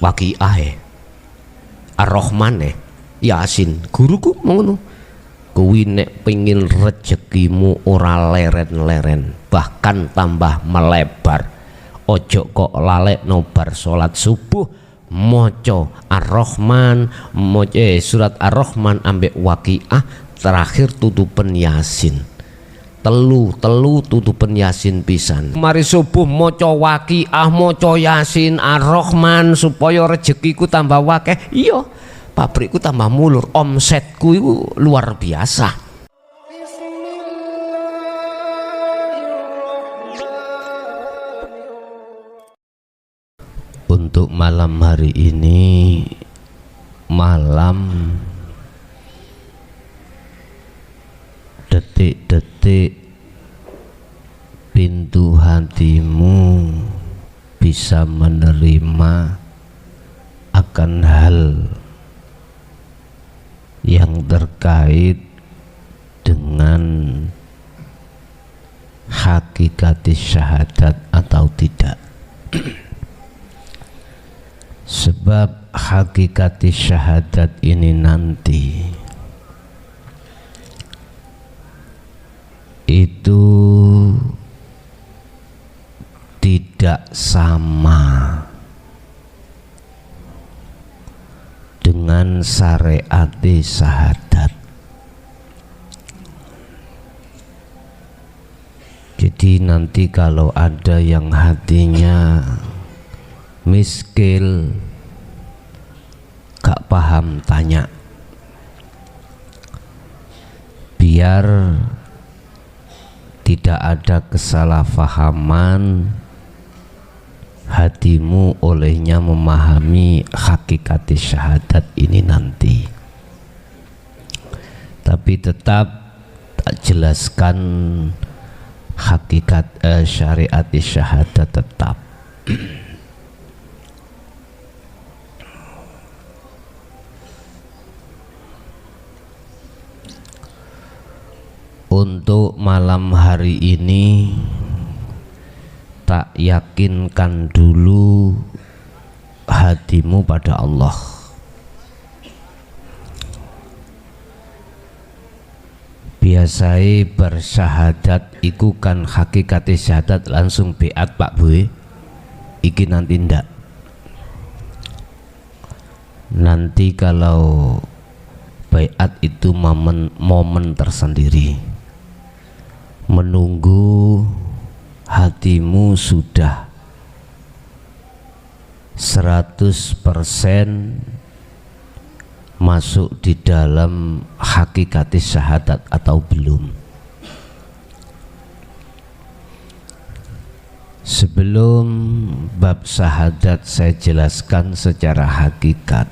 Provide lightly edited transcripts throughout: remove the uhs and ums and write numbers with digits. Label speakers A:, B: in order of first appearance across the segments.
A: Waqiah Ar-Rahman Yasin. Guruku ngono. Kuwi nek pengin rezekimu ora leren-leren, bahkan tambah melebar. Ojo kok lalek nobar salat subuh maca Ar-Rahman, surat Ar-Rahman ambek Waqiah, terakhir tutupen Yasin. Telu tutupen Yasin pisan. Mari subuh maca Waqiah, maca Yasin, Ar-Rahman supaya rezekiku tambah wakeh. Iya. Pabrikku tambah mulur, omsetku itu luar biasa. Untuk malam hari ini, malam detik-detik pintu hatimu bisa menerima akan hal yang terkait dengan hakikat syahadat atau tidak. Sebab hakikat syahadat ini nanti itu tidak sama dengan syariat syahadat. Jadi nanti kalau ada yang hatinya miskil, gak paham, tanya, biar tidak ada kesalahpahaman, hatimu olehnya memahami hakikat syahadat ini nanti. Tapi tetap tak jelaskan hakikat syariat syahadat tetap. Untuk malam hari ini tak yakinkan dulu hatimu pada Allah. Biasai bersyahadat iku kan hakikat syahadat langsung beat Pak Boy. Iki nanti ndak. Nanti kalau beat itu momen tersendiri. Menunggu hatimu sudah 100% masuk di dalam hakikat syahadat atau belum. Sebelum bab syahadat saya jelaskan secara hakikat.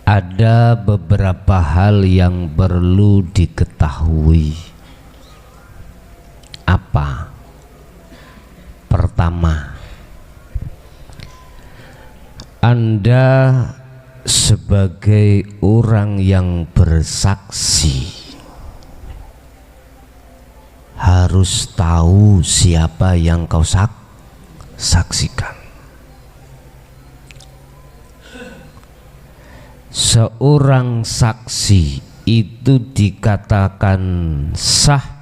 A: Ada beberapa hal yang perlu diketahui. Apa? Pertama, Anda sebagai orang yang bersaksi harus tahu siapa yang kau saksikan. Seorang saksi itu dikatakan sah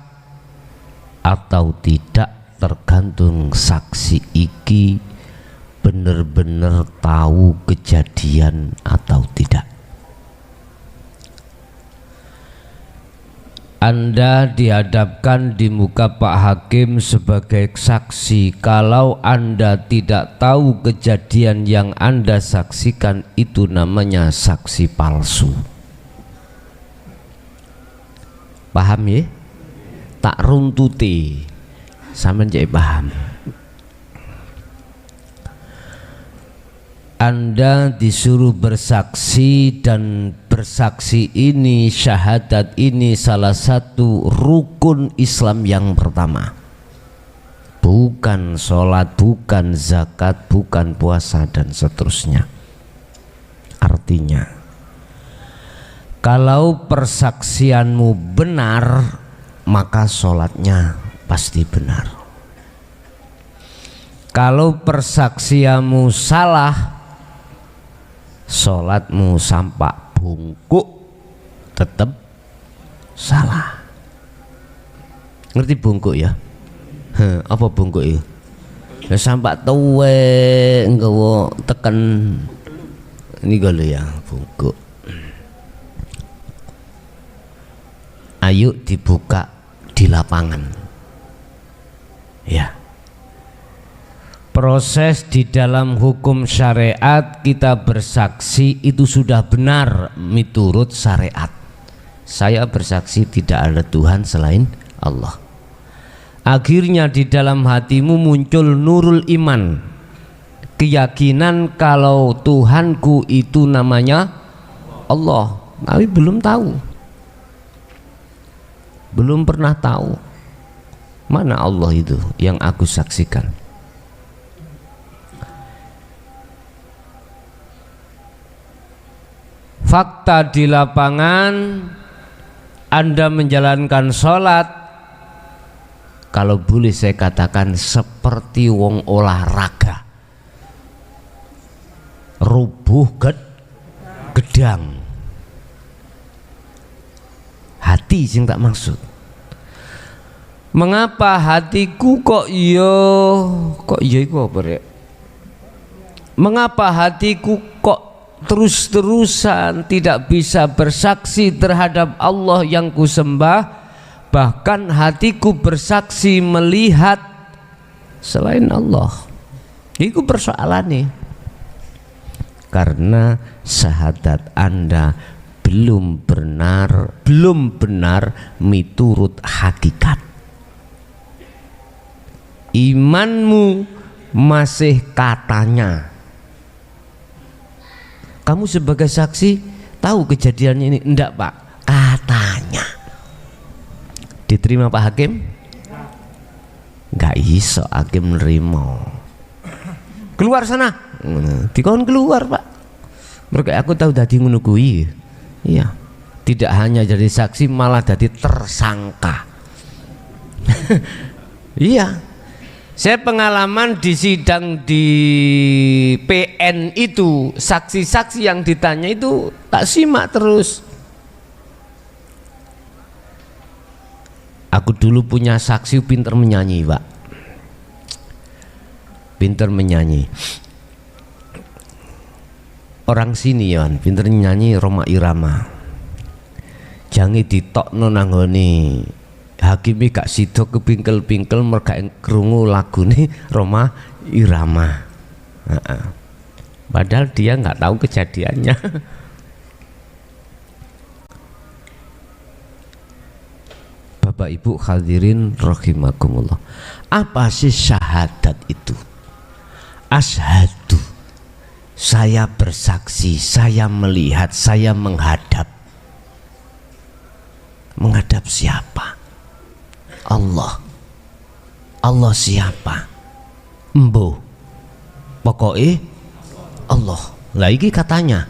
A: atau tidak tergantung saksi iki benar-benar tahu kejadian atau tidak. Anda dihadapkan di muka Pak Hakim sebagai saksi. Kalau Anda tidak tahu kejadian yang Anda saksikan, itu namanya saksi palsu. Paham ya? Tak runtuti sampean jek paham. Anda disuruh bersaksi, dan bersaksi ini, syahadat ini salah satu rukun Islam yang pertama. Bukan sholat, bukan zakat, bukan puasa dan seterusnya. Artinya, kalau persaksianmu benar, maka sholatnya pasti benar. Kalau persaksianmu salah, sholatmu sampak bungkuk tetap salah. Ngerti bungkuk ya? Apa bungkuk itu? Ya sampak tuwe nggawa tekan ini lho ya bungkuk. Ayo dibuka di lapangan. Ya. Proses di dalam hukum syariat kita bersaksi itu sudah benar miturut syariat. Saya bersaksi tidak ada Tuhan selain Allah. Akhirnya di dalam hatimu muncul nurul iman, keyakinan kalau Tuhanku itu namanya Allah. Tapi belum tahu, belum pernah tahu mana Allah itu yang aku saksikan. Fakta di lapangan, Anda menjalankan sholat, kalau boleh saya katakan seperti wong olahraga, rubuh gedang. Hati sing tak maksud. Mengapa hatiku kok iku apa rek? Mengapa hatiku kok terus-terusan tidak bisa bersaksi terhadap Allah yang kusembah, bahkan hatiku bersaksi melihat selain Allah? Itu persoalan nih, karena syahadat Anda belum benar miturut hakikat. Imanmu masih katanya. Kamu sebagai saksi tahu kejadian ini? Enggak Pak, katanya. Diterima Pak Hakim? Enggak iso Hakim nerima. Keluar sana. Dikon keluar Pak. Mereka aku tahu dadi ngono kuwi. Iya. Tidak hanya jadi saksi malah jadi tersangka. Iya. Saya pengalaman di sidang di PN itu, saksi-saksi yang ditanya itu tak simak terus. Aku dulu punya saksi pinter menyanyi Pak, pinter menyanyi. Orang sini ya, pinter nyanyi Roma Irama. Jangan ditokno nanggone Hakimi gak sido kepingkel-pingkel merga krungu lagune Roma Irama. Padahal dia nggak tahu kejadiannya. Bapak Ibu hadirin rahimakumullah. Apa sih syahadat itu? Asyhadu, saya bersaksi, saya melihat, saya menghadap. Menghadap siapa? Allah. Allah siapa? Embo. Pokoknya Allah. Lah iki katanya.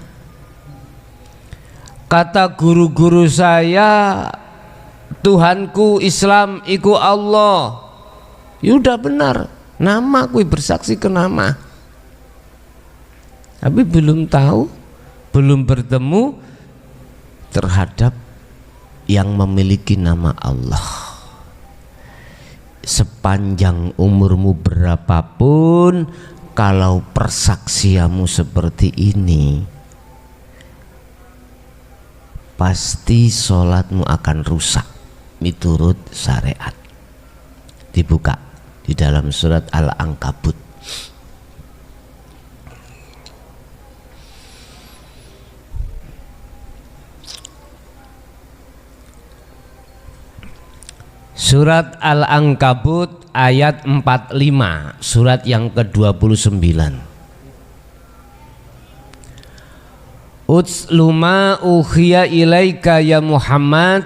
A: Kata guru-guru saya, Tuhanku Islam iku Allah. Ya udah benar. Nama kui bersaksi ke nama. Tapi belum tahu, belum bertemu terhadap yang memiliki nama Allah. Sepanjang umurmu berapapun, kalau persaksianmu seperti ini, pasti sholatmu akan rusak miturut syariat. Dibuka di dalam surat Al-Ankabut. Surat Al-Ankabut ayat 45, surat yang ke-29. Utslu ma uhiya ilaika ya Muhammad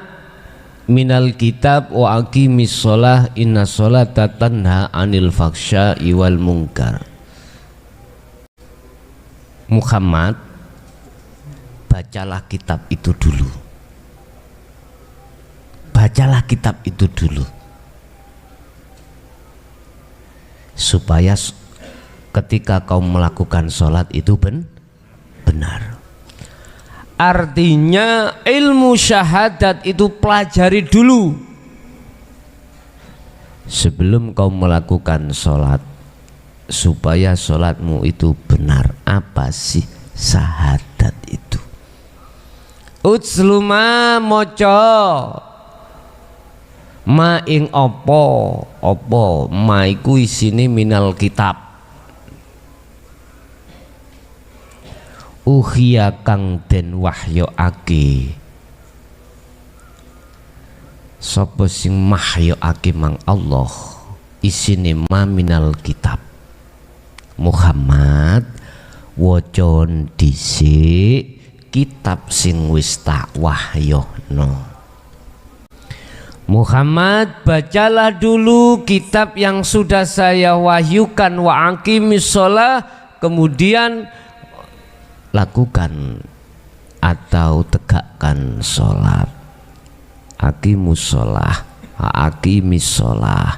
A: minal kitab wa aqimis shalah inna sholata tanha anil faksya'i wal munkar. Muhammad, bacalah kitab itu dulu. Bacalah kitab itu dulu supaya ketika kau melakukan sholat itu benar. Artinya ilmu syahadat itu pelajari dulu sebelum kau melakukan sholat, supaya sholatmu itu benar. Apa sih syahadat itu? Utsluma moco ma ing opo ma iku isine minal kitab. Uhiya kang den wahyoake sapa sing mahyoake mang Allah isine ma minal kitab. Muhammad wocon dhisik kitab sing wis tak wahyono. Muhammad, bacalah dulu kitab yang sudah saya wahyukan, wa aqimis shalah, kemudian lakukan atau tegakkan sholat. Aqimus shalah, aqimis shalah.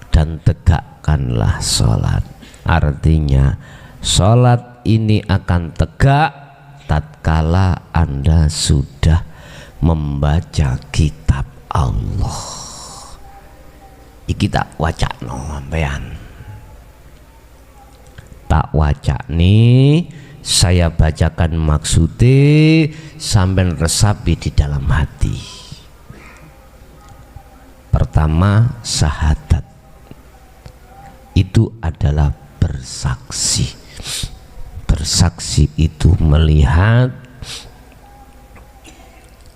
A: Dan tegakkanlah sholat. Artinya sholat ini akan tegak tatkala Anda sudah membaca kitab Allah. Iki tak wacakno sampean. Tak wacakne, saya bacakan maksudnya sampean resapi di dalam hati. Pertama, syahadat itu adalah bersaksi. Bersaksi itu melihat,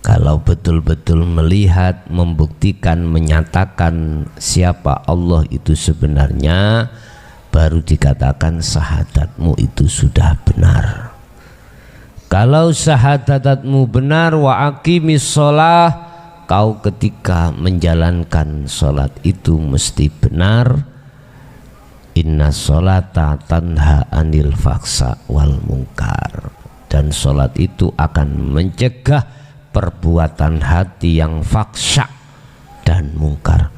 A: kalau betul-betul melihat, membuktikan, menyatakan siapa Allah itu sebenarnya, baru dikatakan syahadatmu itu sudah benar. Kalau syahadatmu benar, wa aqimis shalah, kau ketika menjalankan sholat itu mesti benar. Inna sholata tanha anil faksa wal mungkar, dan sholat itu akan mencegah perbuatan hati yang faksa dan mungkar,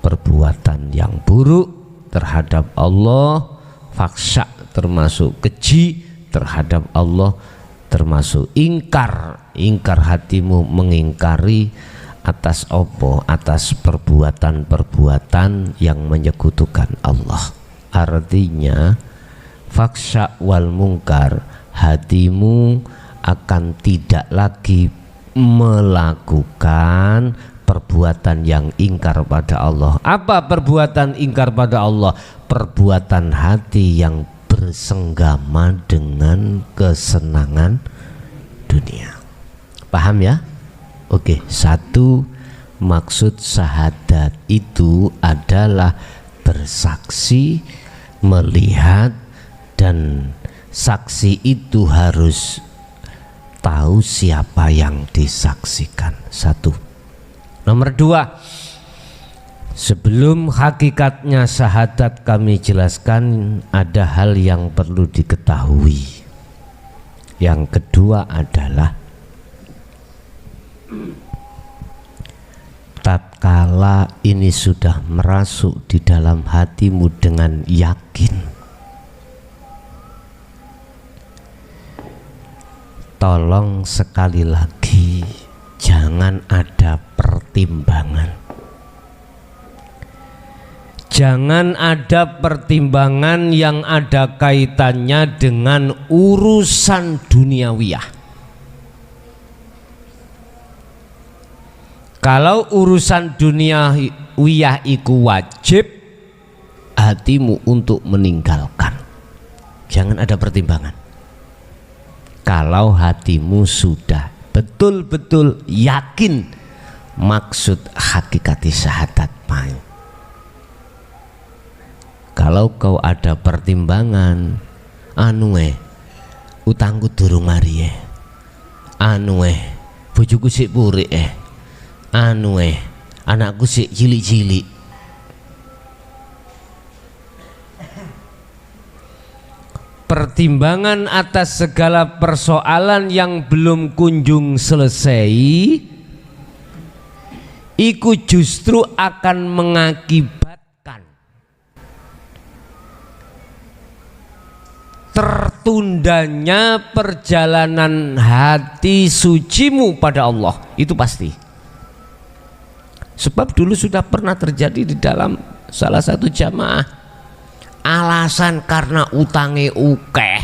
A: perbuatan yang buruk terhadap Allah. Faksa termasuk keji terhadap Allah, termasuk ingkar hatimu mengingkari atas opo, atas perbuatan-perbuatan yang menyekutukan Allah. Artinya faksa wal mungkar, hatimu akan tidak lagi melakukan perbuatan yang ingkar pada Allah. Apa perbuatan ingkar pada Allah? Perbuatan hati yang bersenggama dengan kesenangan dunia. Paham ya? Oke, satu, maksud syahadat itu adalah bersaksi, melihat, dan saksi itu harus tahu siapa yang disaksikan. Satu. Nomor dua, sebelum hakikatnya syahadat kami jelaskan, ada hal yang perlu diketahui. Yang kedua adalah tatkala ini sudah merasuk di dalam hatimu dengan yakin, tolong sekali lagi jangan ada pertimbangan. Jangan ada pertimbangan yang ada kaitannya dengan urusan duniawiyah. Kalau urusan duniawiyah iku wajib hatimu untuk meninggalkan. Jangan ada pertimbangan. Kalau hatimu sudah betul-betul yakin maksud hakikati syahadat main. Kalau kau ada pertimbangan, utangku durung mari bojoku sik purik anakku sik cilik-cilik. Pertimbangan atas segala persoalan yang belum kunjung selesai iku justru akan mengakibatkan tertundanya perjalanan hati sucimu pada Allah. Itu pasti. Sebab dulu sudah pernah terjadi di dalam salah satu jamaah, alasan karena utange ukeh,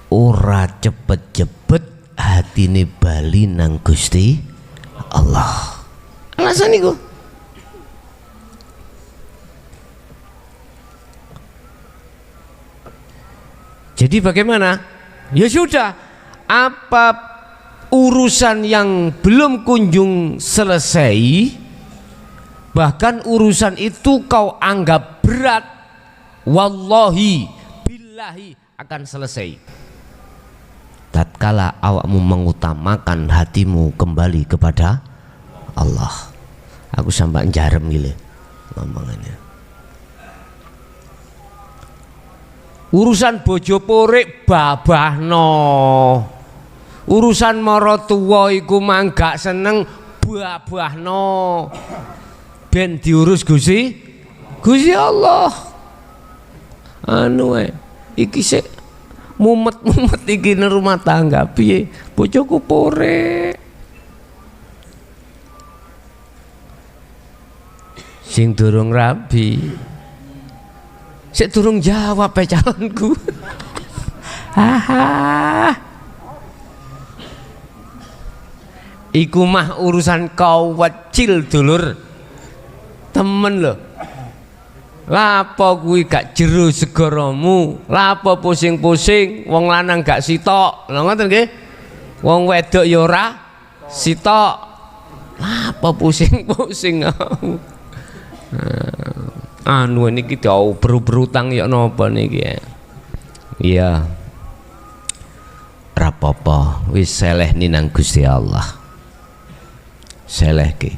A: ora cepet-cepet hatine bali nang Gusti Allah. Alasan itu. Jadi bagaimana? Ya sudah, apa urusan yang belum kunjung selesai, bahkan urusan itu kau anggap berat, wallahi billahi akan selesai tatkala awakmu mengutamakan hatimu kembali kepada Allah. Aku sampai jarem gile ngomongannya. Urusan bojo porik babahno, urusan maratuwa iku mangga seneng babahno, ben diurus Gusti Allah. Anu iki sik mumet-mumet iki nang rumah tangga piye, bojoku porik sing durung rabi. Sik durung jawab calonku. Haha. Iku mah urusan kau wecil dulur. Temen lho. Lapo kuwi gak jero segaramu? Lapo pusing-pusing wong lanang gak sitok? Lha ngoten nggih. Wong wedok ya ora sitok. Lapo pusing-pusing. Anu niki tau berutang ya napa niki ya. Iya. Rapopo wis seleh nang Gusti Allah. Seleh ki.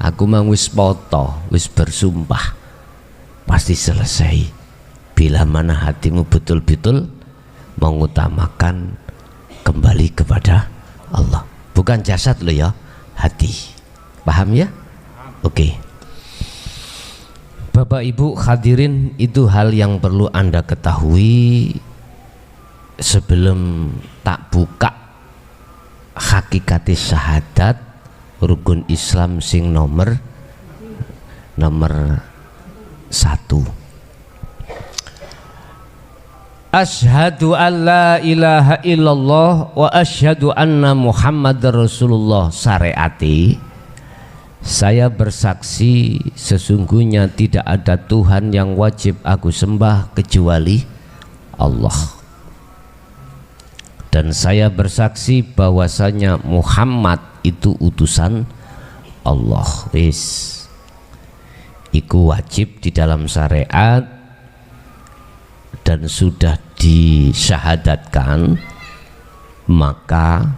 A: Aku mang wis poto, wis bersumpah pasti selesai bila mana hatimu betul-betul mengutamakan kembali kepada Allah. Bukan jasad lo ya, hati. Paham ya? Oke. Bapak Ibu hadirin, itu hal yang perlu Anda ketahui sebelum tak buka hakikati syahadat rukun Islam sing nomor 1. Asyhadu an la ilaha illallah wa asyhadu anna Muhammadar Rasulullah. Syariati, saya bersaksi sesungguhnya tidak ada Tuhan yang wajib aku sembah kecuali Allah. Dan saya bersaksi bahwasanya Muhammad itu utusan Allah. Wis. Iku wajib di dalam syariat dan sudah disyahadatkan, maka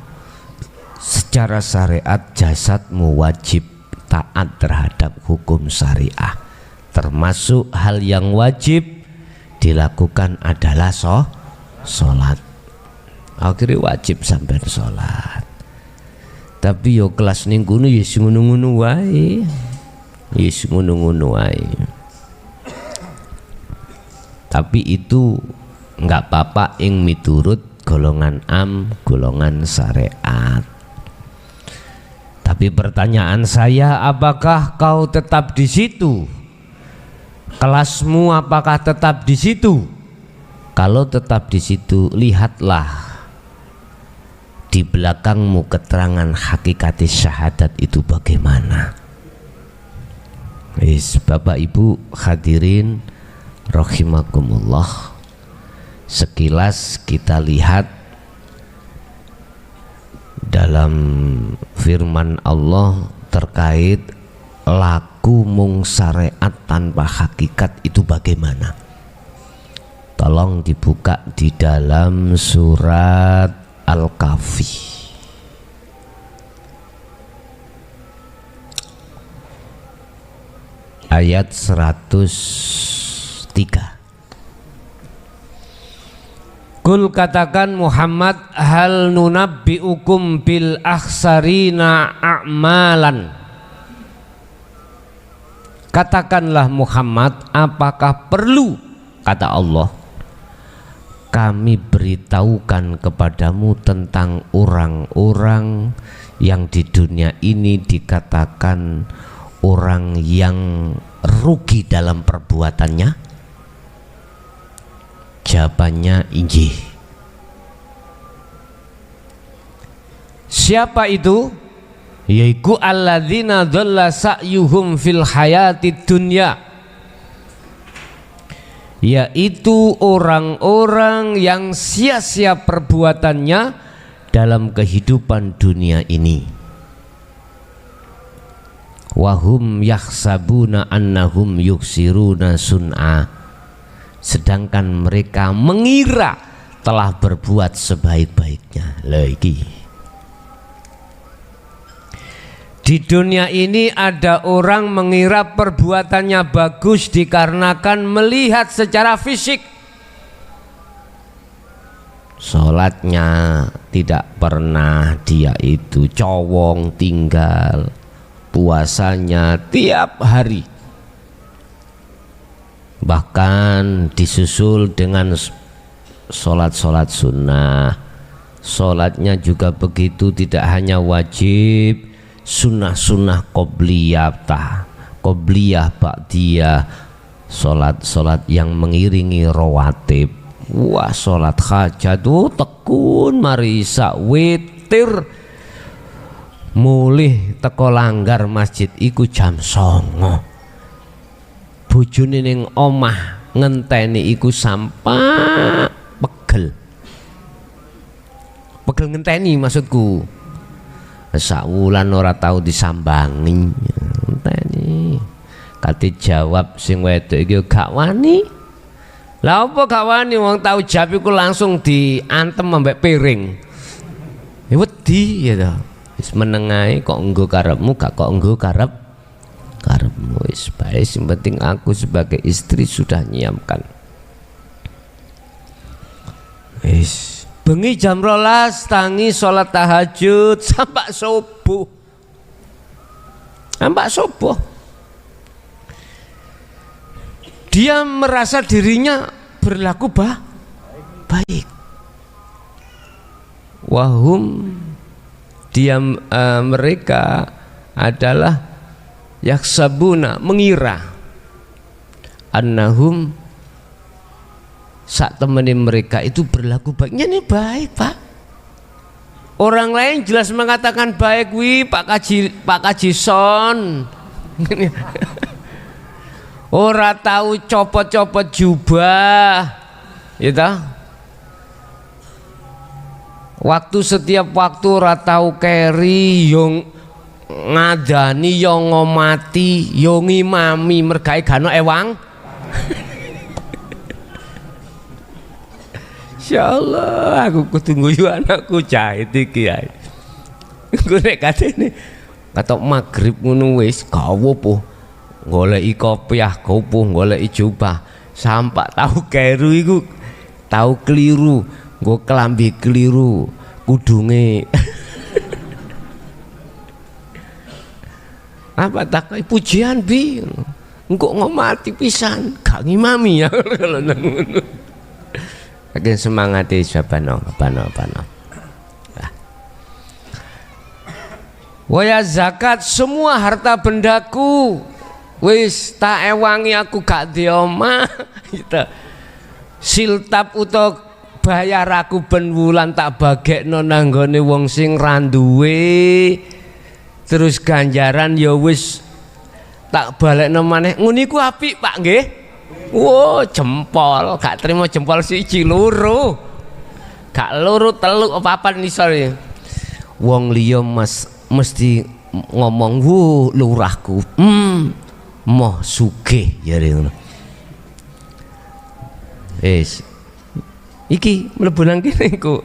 A: secara syariat jasadmu wajib taat terhadap hukum syariah, termasuk hal yang wajib dilakukan adalah sholat. Akhirnya wajib sampai sholat. Tapi yo kelas ning kono ya ngono-ngono wae. Ya ngono-ngono wae. Tapi itu enggak apa-apa ing miturut golongan golongan syariat. Tapi pertanyaan saya, apakah kau tetap di situ? Kelasmu apakah tetap di situ? Kalau tetap di situ, lihatlah di belakangmu keterangan hakikati syahadat itu bagaimana. Bapak Ibu hadirin rahimakumullah, sekilas kita lihat dalam firman Allah terkait laku mung syariat tanpa hakikat itu bagaimana. Tolong dibuka di dalam surat Al-Kahfi ayat 103. Kul katakan Muhammad, hal nunabbiukum bil akhsarina a'malan. Katakanlah Muhammad, apakah perlu, kata Allah, kami beritahukan kepadamu tentang orang-orang yang di dunia ini dikatakan orang yang rugi dalam perbuatannya? Jawabannya injih. Siapa itu? Yaitu alladzina dhalla sa'yuhum fil hayatid dunya, yaitu orang-orang yang sia-sia perbuatannya dalam kehidupan dunia ini. Wahum yahsabuna annahum yuksiruna sun'a, sedangkan mereka mengira telah berbuat sebaik-baiknya. Lagi di dunia ini ada orang mengira perbuatannya bagus dikarenakan melihat secara fisik. Sholatnya tidak pernah dia itu cowong tinggal, puasanya tiap hari, bahkan disusul dengan sholat-sholat sunnah. Sholatnya juga begitu, tidak hanya wajib, sunnah-sunnah qobliyah, ba'diyah, sholat-sholat yang mengiringi rawatib. Wah, sholat hajat tekun marisa witir, mulih teko langgar masjid iku jam 09.00. Bojone ning omah ngenteni iku sampai pegel ngenteni, maksudku sak wulan ora tau disambangi ngenteni. Kate jawab sing wedok iki gak wani. Lah apa gak wani, wong tau jawab iku langsung diantem ambek piring. Ya wedi ya to. Wis menengae kok nggo karepmu, gak kok nggo karepmu. Wis bae, sing penting aku sebagai istri sudah nyiapkan. Wis bengi jam 12 tangi sholat tahajud sampai subuh. Dia merasa dirinya berlaku baik. Wahum, dia mereka adalah yaksabuna, mengira, annahum, saat temani mereka itu berlaku baiknya. Ini baik, Pak. Orang lain jelas mengatakan baik, Pak Kaji Son. Ora tahu copot-copot jubah, gitu. Setiap waktu ora tahu keri, yang ngadani, yang ngomati, yang ngimami, mergai gano ewang. Insyaallah aku ketunggu yu anakku jahit iki ae. Engko nek katene katok magrib ngono wis gawo po. Goleki kopiah gopo, goleki jubah, sampak tahu keru iku tahu keliru, nggo kelambi keliru, kudunge. Apa tak pujian bi? Engko ngomati pisan, gak ngimami ya kalau ngono. Agen semangati sabano. Waya zakat, semua harta bendaku wis tak ewangi, aku gak di omah gitu. Siltap utawa bayar aku ben wulan tak bagekno nanggone wong sing randuwe, terus ganjaran ya wis tak balekno maneh. Ngono iku apik, Pak, nggih. Wo, jempol, gak terima jempol siji loro. Gak loro, telu, papat nisor. Wong liya Mas mesti ngomong, "Wo, lurahku. Moh sugih," jare ngono. Iki mlebu nang kene iku.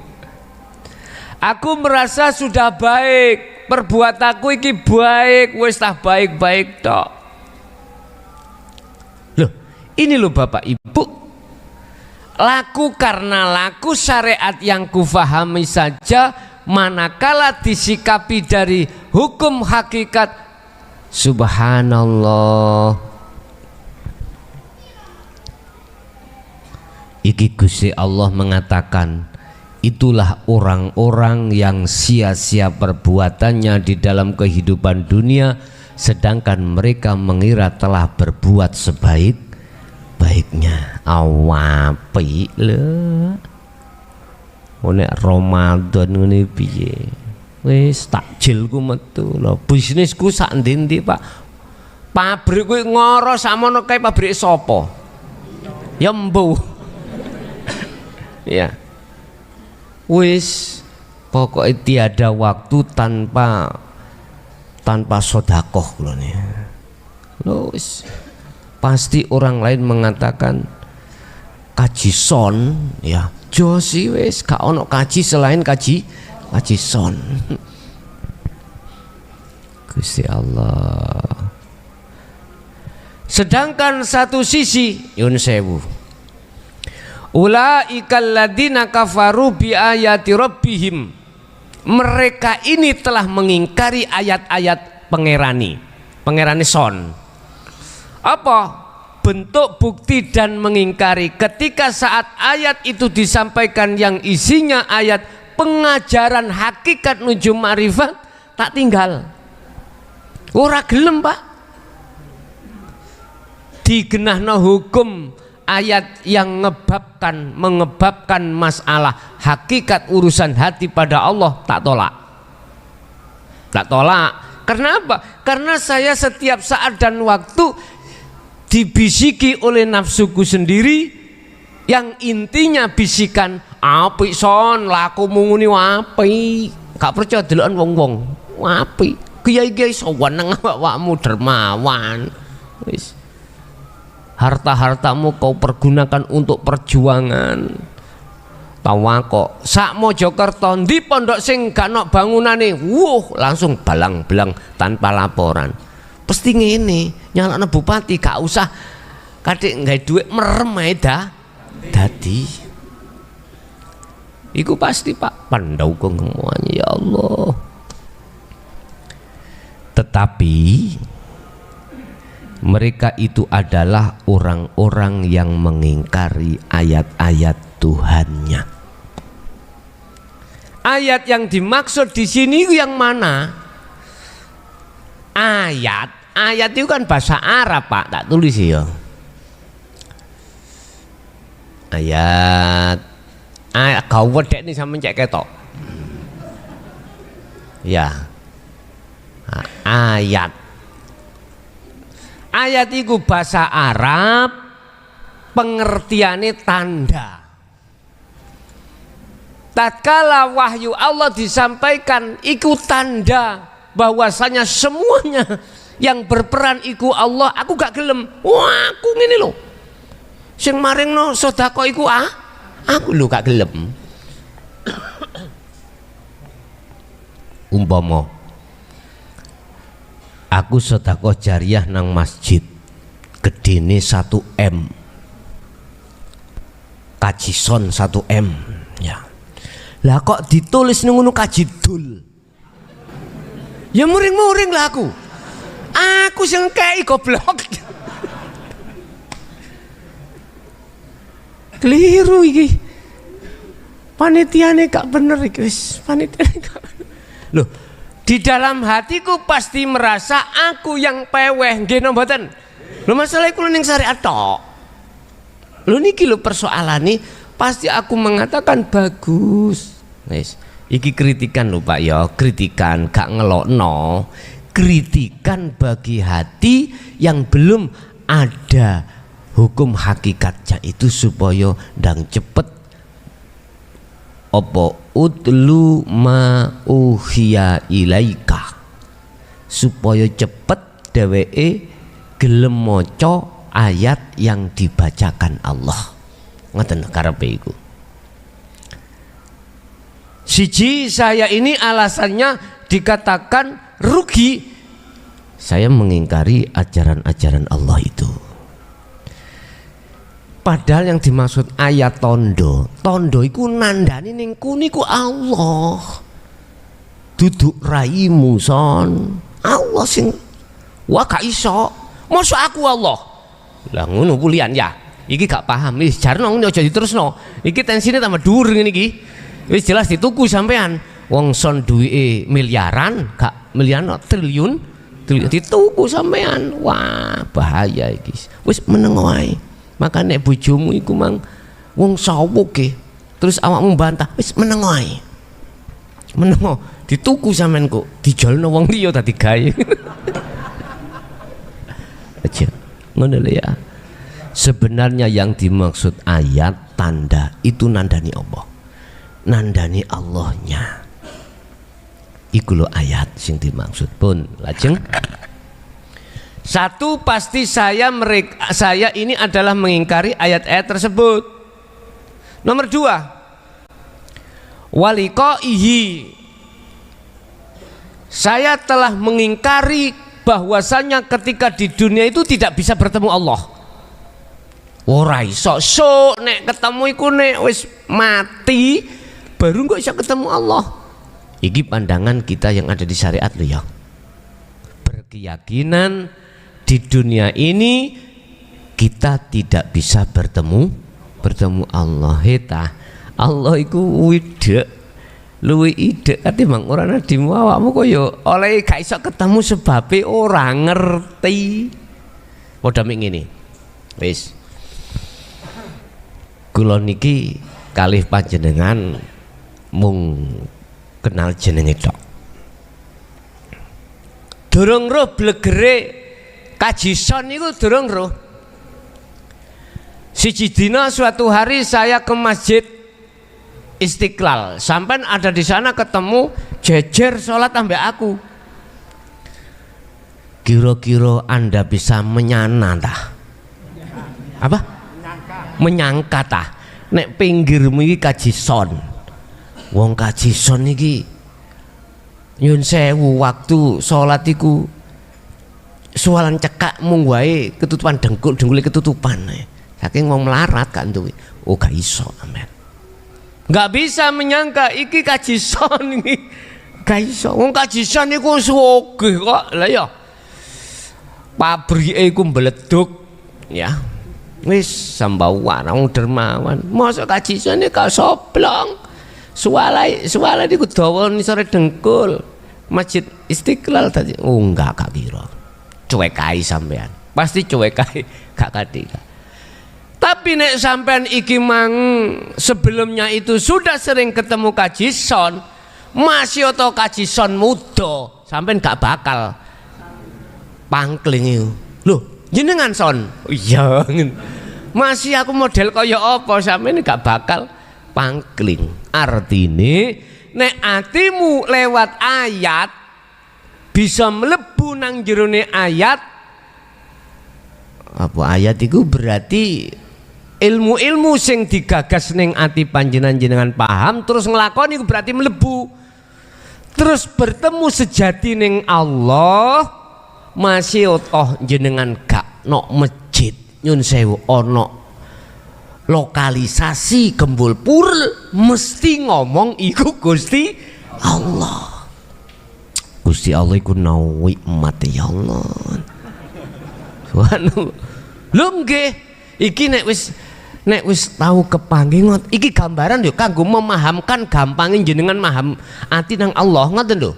A: Aku merasa sudah baik, perbuatanku iki baik, wis tah baik-baik tok. Loh, ini loh Bapak Ibu, laku karena laku syariat yang kufahami saja, manakala disikapi dari hukum hakikat, subhanallah, iki Gusti Allah mengatakan, itulah orang-orang yang sia-sia perbuatannya di dalam kehidupan dunia, sedangkan mereka mengira telah berbuat sebaik-baiknya. Awapi le nek Ramadan ngene piye, wis takjil ku metu lho, bisnisku sak ndi-ndi Pak, pabrik kuwi ngoro samono kae, pabrik sapa ya mbuh ya. Wis pokoknya tiada waktu tanpa sodakoh loh nih. Wis pasti orang lain mengatakan kaji son ya, josi wis gak ono kaji selain kaji son. Gusti Allah. Sedangkan satu sisi yun sewu, ulaikal ladzina kafaru bi ayati rabbihim, mereka ini telah mengingkari ayat-ayat pengerani son. Apa bentuk bukti dan mengingkari? Ketika saat ayat itu disampaikan yang isinya ayat pengajaran hakikat nujum ma'rifat, tak tinggal, ora gelem Pak, digenahno hukum ayat yang mengebabkan masalah hakikat urusan hati pada Allah, tak tolak. Kenapa? Karena saya setiap saat dan waktu dibisiki oleh nafsuku sendiri, yang intinya bisikan apik son, lakumu ngene apik, gak percaya delokan wong-wong apik, kiai-kiai sowan nang awakmu dermawan, wis harta-hartamu kau pergunakan untuk perjuangan. Tawako sak Mojokerto ndi pondok sing gak ono bangunane, langsung balang-belang tanpa laporan. Pasti ngene, nyalakno bupati gak usah kadek nggawe dhuwit merem ae dadi. Iku pasti Pak pandhaukung semuanya, ya Allah. Tetapi mereka itu adalah orang-orang yang mengingkari ayat-ayat Tuhannya. Ayat yang dimaksud di sini yang mana? Ayat itu kan bahasa Arab Pak, tak tulis ya. Ayat kau wedek nih sama cek ketok. Ya. Ayat itu bahasa Arab, pengertiannya tanda. Tatkala wahyu Allah disampaikan, iku tanda bahwasanya semuanya yang berperan iku Allah. Aku gak gelem, aku ngene lho, sing maringno sedekah iku aku lho gak gelem. Umpama aku sedekah jariah nang masjid gedene 1M, kaji son 1M ya. Lah kok ditulis ngono kaji dul, ya muring-muring lah aku sing kei goblok. Keliru iki, panitiane gak bener iki, wis panitiane gak bener. Loh, di dalam hatiku pasti merasa aku yang peweh, nggih napa mboten? Lho masalah iku ning syariat tok. Lho niki lho persoalane, pasti aku mengatakan bagus. Wis, iki kritikan lho Pak ya, kritikan gak ngelokno. Kritikan bagi hati yang belum ada hukum hakikatnya itu, supaya ndang cepet apa utlu ma uhiya ilaika, supaya cepet dheweke gelem maca ayat yang dibacakan Allah. Ngoten karepe iku. Siji, saya ini alasannya dikatakan rugi, saya mengingkari ajaran-ajaran Allah itu. Padahal yang dimaksud ayat tondo iku nandani ning kuni ku Allah. Duduk raimu son. Allah sing wah gak iso. Mosok aku Allah. Lah ngono pulian ya. Iki gak paham. Wis jarno ngono aja diterusno. Iki tensine tambah dhuwur ngene iki. Wis jelas dituku sampean. Wong son duwike miliaran, gak miliaran triliun dituku sampean. Wah, bahaya iki. Wis meneng wae. Maka nek bojomu iku mang wong sawuke terus awakmu bantah, wis meneng wae. Meneng dituku sampean kok dijolno wong liya dadi gawe. Aja. Ngono lho ya. Sebenarnya yang dimaksud ayat tanda itu nandani Allah. Nandani Allahnya. Iku lho ayat sing dimaksud pun. Lajeng satu pasti saya ini adalah mengingkari ayat-ayat tersebut. Nomor dua, waliqaihi, saya telah mengingkari bahwasanya ketika di dunia itu tidak bisa bertemu Allah. Ora iso sok nek ketemu iku nek wis mati baru kok bisa ketemu Allah. Iki pandangan kita yang ada di syariat lho ya. Berkeyakinan di dunia ini kita tidak bisa bertemu Allah. Heta Allah iku widek luwih idek katimbang ora nadimu awakmu kaya oleh gak iso ketemu sebabe ora ngerti. Padha mek ngene. Wis. Kula niki kalih panjenengan mung kenal jenenge tok. Durung roh blegere Kaji Son itu durung roh. Siji dina suatu hari saya ke Masjid Istiqlal, sampai ada di sana ketemu jejer sholat ambek aku. Kira-kira Anda bisa menyana tah? Apa? Menyangka tah? Nek pinggirmu iki Kaji Son. Wong Kaji Son iki nyun sewu waktu sholat iku soalan cekak mung wae ketutupan dengkule ketutupan. Saking wong melarat kan duwe. Oh gak iso amen. Gak bisa menyangka iki Kaji Son iki. Gak iso. Wong Kaji Son iku sugih kok. Lah ya. Pabrike iku mbleduk ya. Wis sambawan wong dermawan. Mosok Kaji Son iki gak soblong. Suwalai iku dawa nisore dengkul. Masjid Istiqlal tadi. Oh enggak gak kira. Cuek ae sampean, pasti cuek ae gak kadika. Tapi nek sampean iki mang sebelumnya itu sudah sering ketemu Kaji Son, masih atau Kaji Son muda, sampean gak bakal pangkling itu. Loh, jenengan Son? Oh, iya. Masih aku model kaya apa sampean gak bakal pangkling. Artine nek atimu lewat ayat bisa melebu nang jerone ayat. Apa ayat itu berarti ilmu-ilmu sing digagas ning ati panjenengan paham terus nglakoni berarti melebu. Terus bertemu sejati ning Allah. Masih jenengan gak nok masjid nyun sewu ono lokalisasi Gembul Purel mesti ngomong iku Gusti Allah. Gusti Allah iku nawi umat ya Allah. Subhanallah. Lho nggih, iki nek wis tahu kepanggingot, iki gambaran yo kanggo memahamkan gampangin jenengan maham ati nang Allah ngoten lho.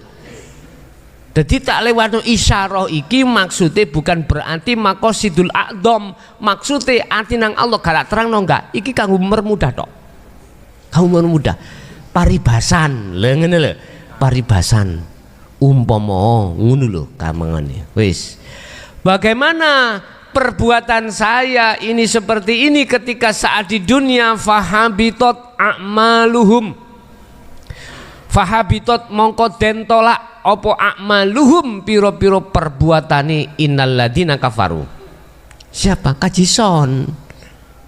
A: Jadi tak lewat isyarah iki maksudnya bukan berarti maqasidul a'dham, maksudnya ati nang Allah gak terang no enggak. Iki kanggo mermudah tok. Kanggo mermudah. Paribasan, lho ngene lho. Paribasan. Umpama ngono lho kamangane. Wis. Bagaimana perbuatan saya ini seperti ini ketika saat di dunia fahabitot a'maluhum. Fahabitot mongko den tolak apa a'maluhum piro-piro perbuatane innalladzina kafaru. Siapa? Kaji Son.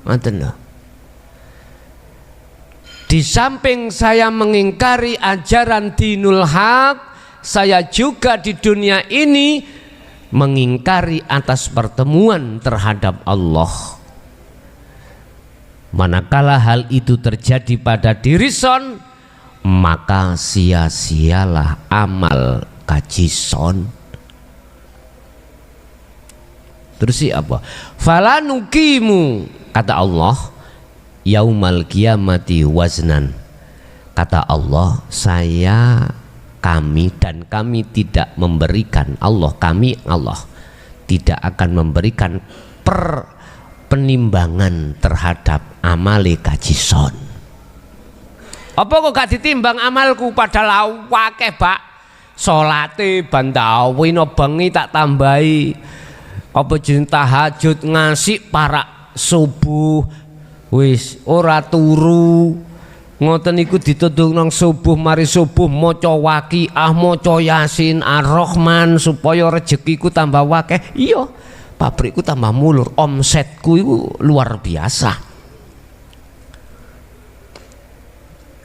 A: Ngoten lho. Di samping saya mengingkari ajaran dinul haq, saya juga di dunia ini mengingkari atas pertemuan terhadap Allah. Manakala hal itu terjadi pada diri son, maka sia-sialah amal kaji son. Terus apa? Fala nuqimu, kata Allah, yaumal qiyamati waznan. Kata Allah, kami tidak memberikan, Allah tidak akan memberikan penimbangan terhadap amale kaji son. Apa kok gak ditimbang amalku padahal akeh bak salate bandawi no bengi tak tambahi apa jeneng tahajud ngasih para subuh wis ora turu ngoten niku dituduh nang subuh mari subuh maca waqiah maca yasin ar-rahman supaya rezekiku tambah akeh. Iya, pabrikku tambah mulur, omsetku itu luar biasa.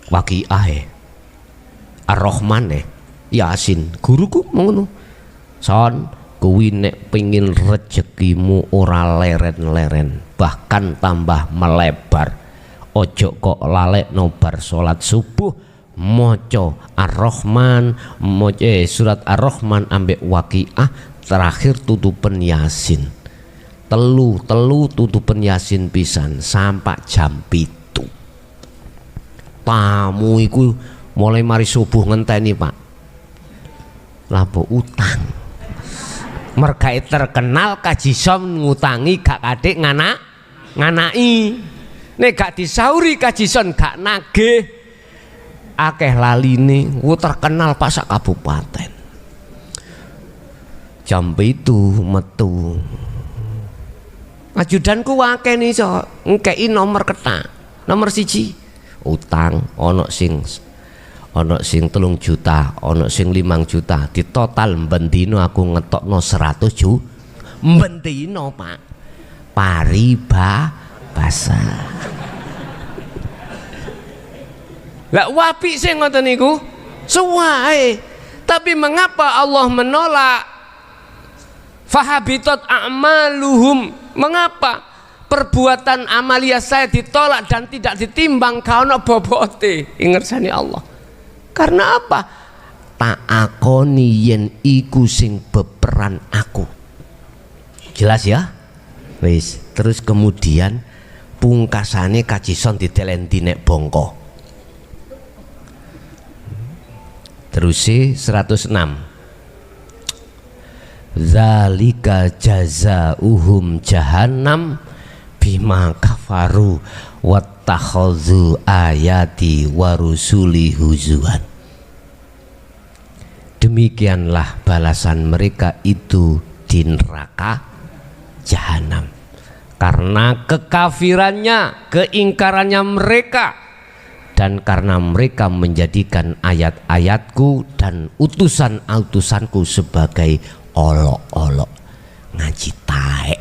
A: Waqiah ar-rahman yasin guruku ngono. Son kuwi nek pengin rezekimu ora leren-leren bahkan tambah melebar, ojo kok lalek nobar salat subuh maca ar-rahman surat ar-rahman ambek waqiah terakhir tutupan yasin telu tutupan yasin pisan sampai jam 7. Tamu iku mulai mari subuh ngenteni Pak lapo utang mergai terkenal kaji som ngutangi gak kadek nganai nek gak disauri kaji son gak nagih akeh laline terkenal Pak sak kabupaten. Jam itu metu ajudanku akeh nih so ngkei nomor ketak nomor 1 utang ono sing 3 juta ono sing 5 juta di total bendino aku ngetokno 100 juta bendino Pak paribasa lah wapi sing ngoten niku suwae. Tapi mengapa Allah menolak fahabitat a'maluhum? Mengapa perbuatan amalia saya ditolak dan tidak ditimbang kaono bobote? Ingersani Allah. Karena apa? Ta'akoni yen iku sing beperan aku. Jelas ya? Wis, terus kemudian pungkasane kaji son ditelenti nek bongko. Terus 106. Zalika jazaohum jahannam bima kafaru wattakhadzu ayati wa rusuli huzuan. Demikianlah balasan mereka itu di neraka jahanam karena kekafirannya, keingkarannya mereka, dan karena mereka menjadikan ayat-ayatku dan utusan-utusanku sebagai olok-olok. Ngaji taek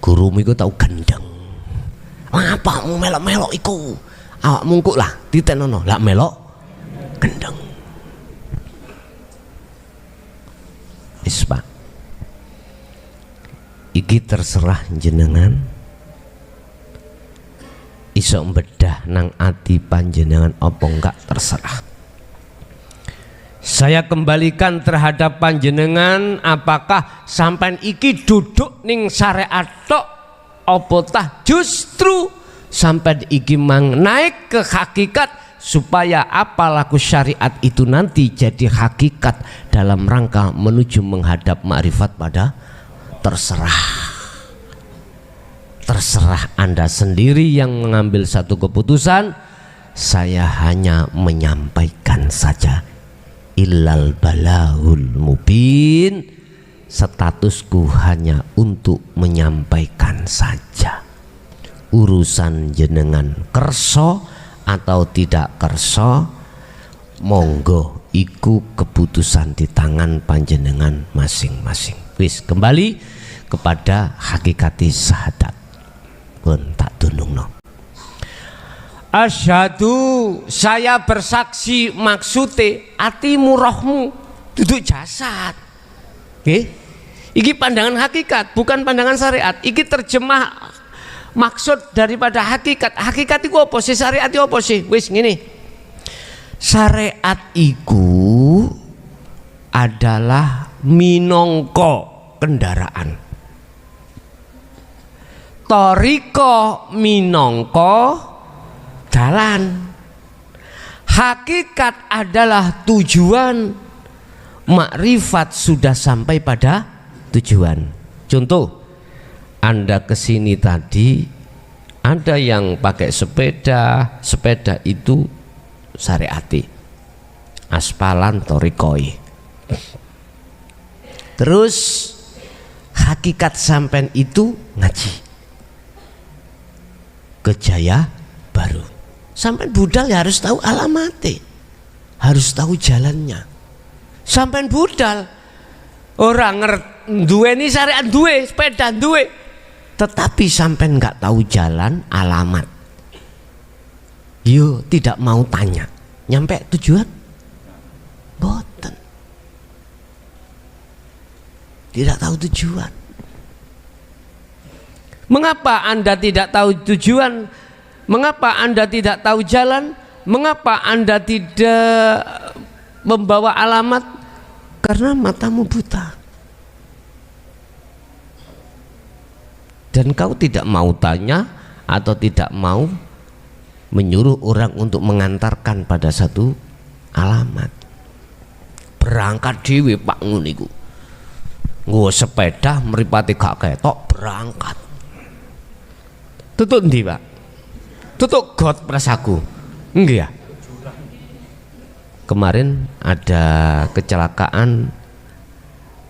A: gurumu iku tau gendeng apa mu melok-melok iku awakmu kok lah ditenono lak melok gendeng. Wis Pak iki terserah jenengan iso bedah nang ati panjenengan apa enggak terserah. Saya kembalikan terhadap panjenengan, apakah sampai iki duduk ning syariat tok apa tah justru sampai iki mang naik ke hakikat supaya apa laku syariat itu nanti jadi hakikat dalam rangka menuju menghadap ma'rifat pada terserah Anda sendiri yang mengambil satu keputusan. Saya hanya menyampaikan saja illal balahul mubin, statusku hanya untuk menyampaikan saja. Urusan jenengan kerso atau tidak kerso monggo iku keputusan di tangan panjenengan masing-masing. Wis kembali kepada hakikati syahadat pun tak tunungno. Asyhadu, saya bersaksi maksude atimu rohmu duduk jasad. Iki pandangan hakikat bukan pandangan syariat. Iki terjemah maksud daripada hakikat. Hakikat itu apa sih? Syariat itu apa sih? Wis ngene. Syariat iku adalah minangka kendaraan. Thariqah minangka jalan. Hakikat adalah tujuan. Makrifat sudah sampai pada tujuan. Contoh, Anda kesini tadi, ada yang pakai sepeda, sepeda itu syariati, aspalan thariqoi. Terus hakikat sampean itu ngaji ke Jaya Baru. Sampean budal ya harus tahu alamatnya, harus tahu jalannya. Sampean budal orang duweni syariat, duwe sepeda, duwe, tetapi sampean nggak tahu jalan, alamat, yo tidak mau tanya, nyampe tujuan boten, tidak tahu tujuan. Mengapa Anda tidak tahu tujuan? Mengapa Anda tidak tahu jalan? Mengapa Anda tidak membawa alamat? Karena matamu buta. Dan kau tidak mau tanya atau tidak mau menyuruh orang untuk mengantarkan pada satu alamat. Berangkat dhewe Pak ngono iku. Nggo sepeda mripate gak ketok berangkat. Tutuk ndi, Pak? Tutuk got prasaku. Nggih ya. Kemarin ada kecelakaan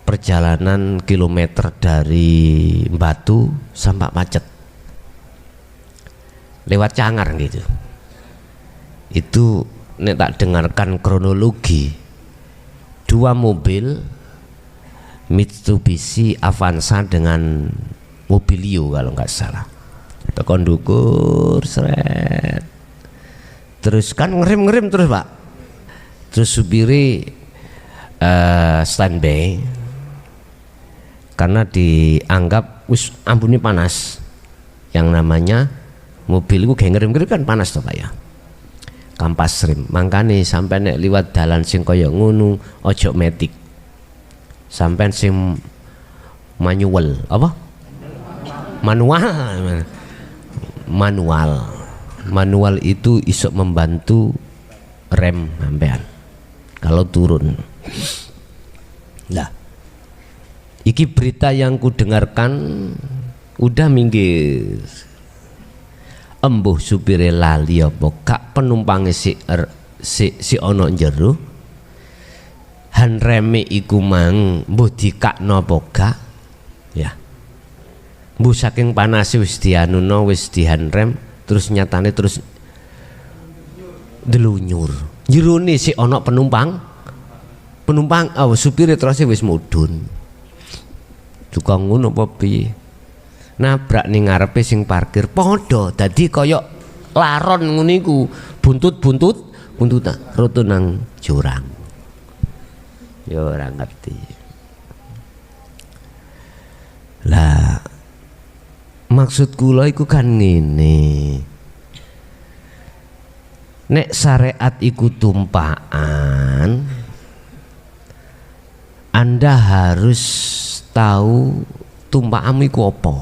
A: perjalanan kilometer dari Batu sampai Macet, lewat Cangar gitu. Itu nek tak dengarkan kronologi, dua mobil Mitsubishi Avanza dengan Mobilio kalau nggak salah, tekan dukur seret, terus kan ngerem terus Pak. Terus supiri standby karena dianggap wis ampuni panas. Yang namanya mobil itu kayak ngerem kan panas toh Pak ya. Kampas rem. Mangkane sampai nek liwat dalan sing kaya ngono ojo metik. Sampai sing manual apa? Manual itu iso membantu rem sampean kalau turun. Lah, iki berita yang ku dengarkan udah minggir. Embuh supire lali apa kak penumpange si ono njero. Han reme iku mang mbuh dikakno apa gak? Ya. Mbuh saking panase wis dianuno wis dihanrem terus nyatane terus delunyur. Jerone si ono penumpang supire terus wis mudhun. Tukang ngono apa piye? Nabrak ning ngarepe sing parkir padha dadi kaya laron ngono iku, buntutan roto nang jurang. Ya ora ngerti. Lah maksud kula iku kan ngene. Nek syariat iku tumpaan, Anda harus tahu tumpakanmu iku apa.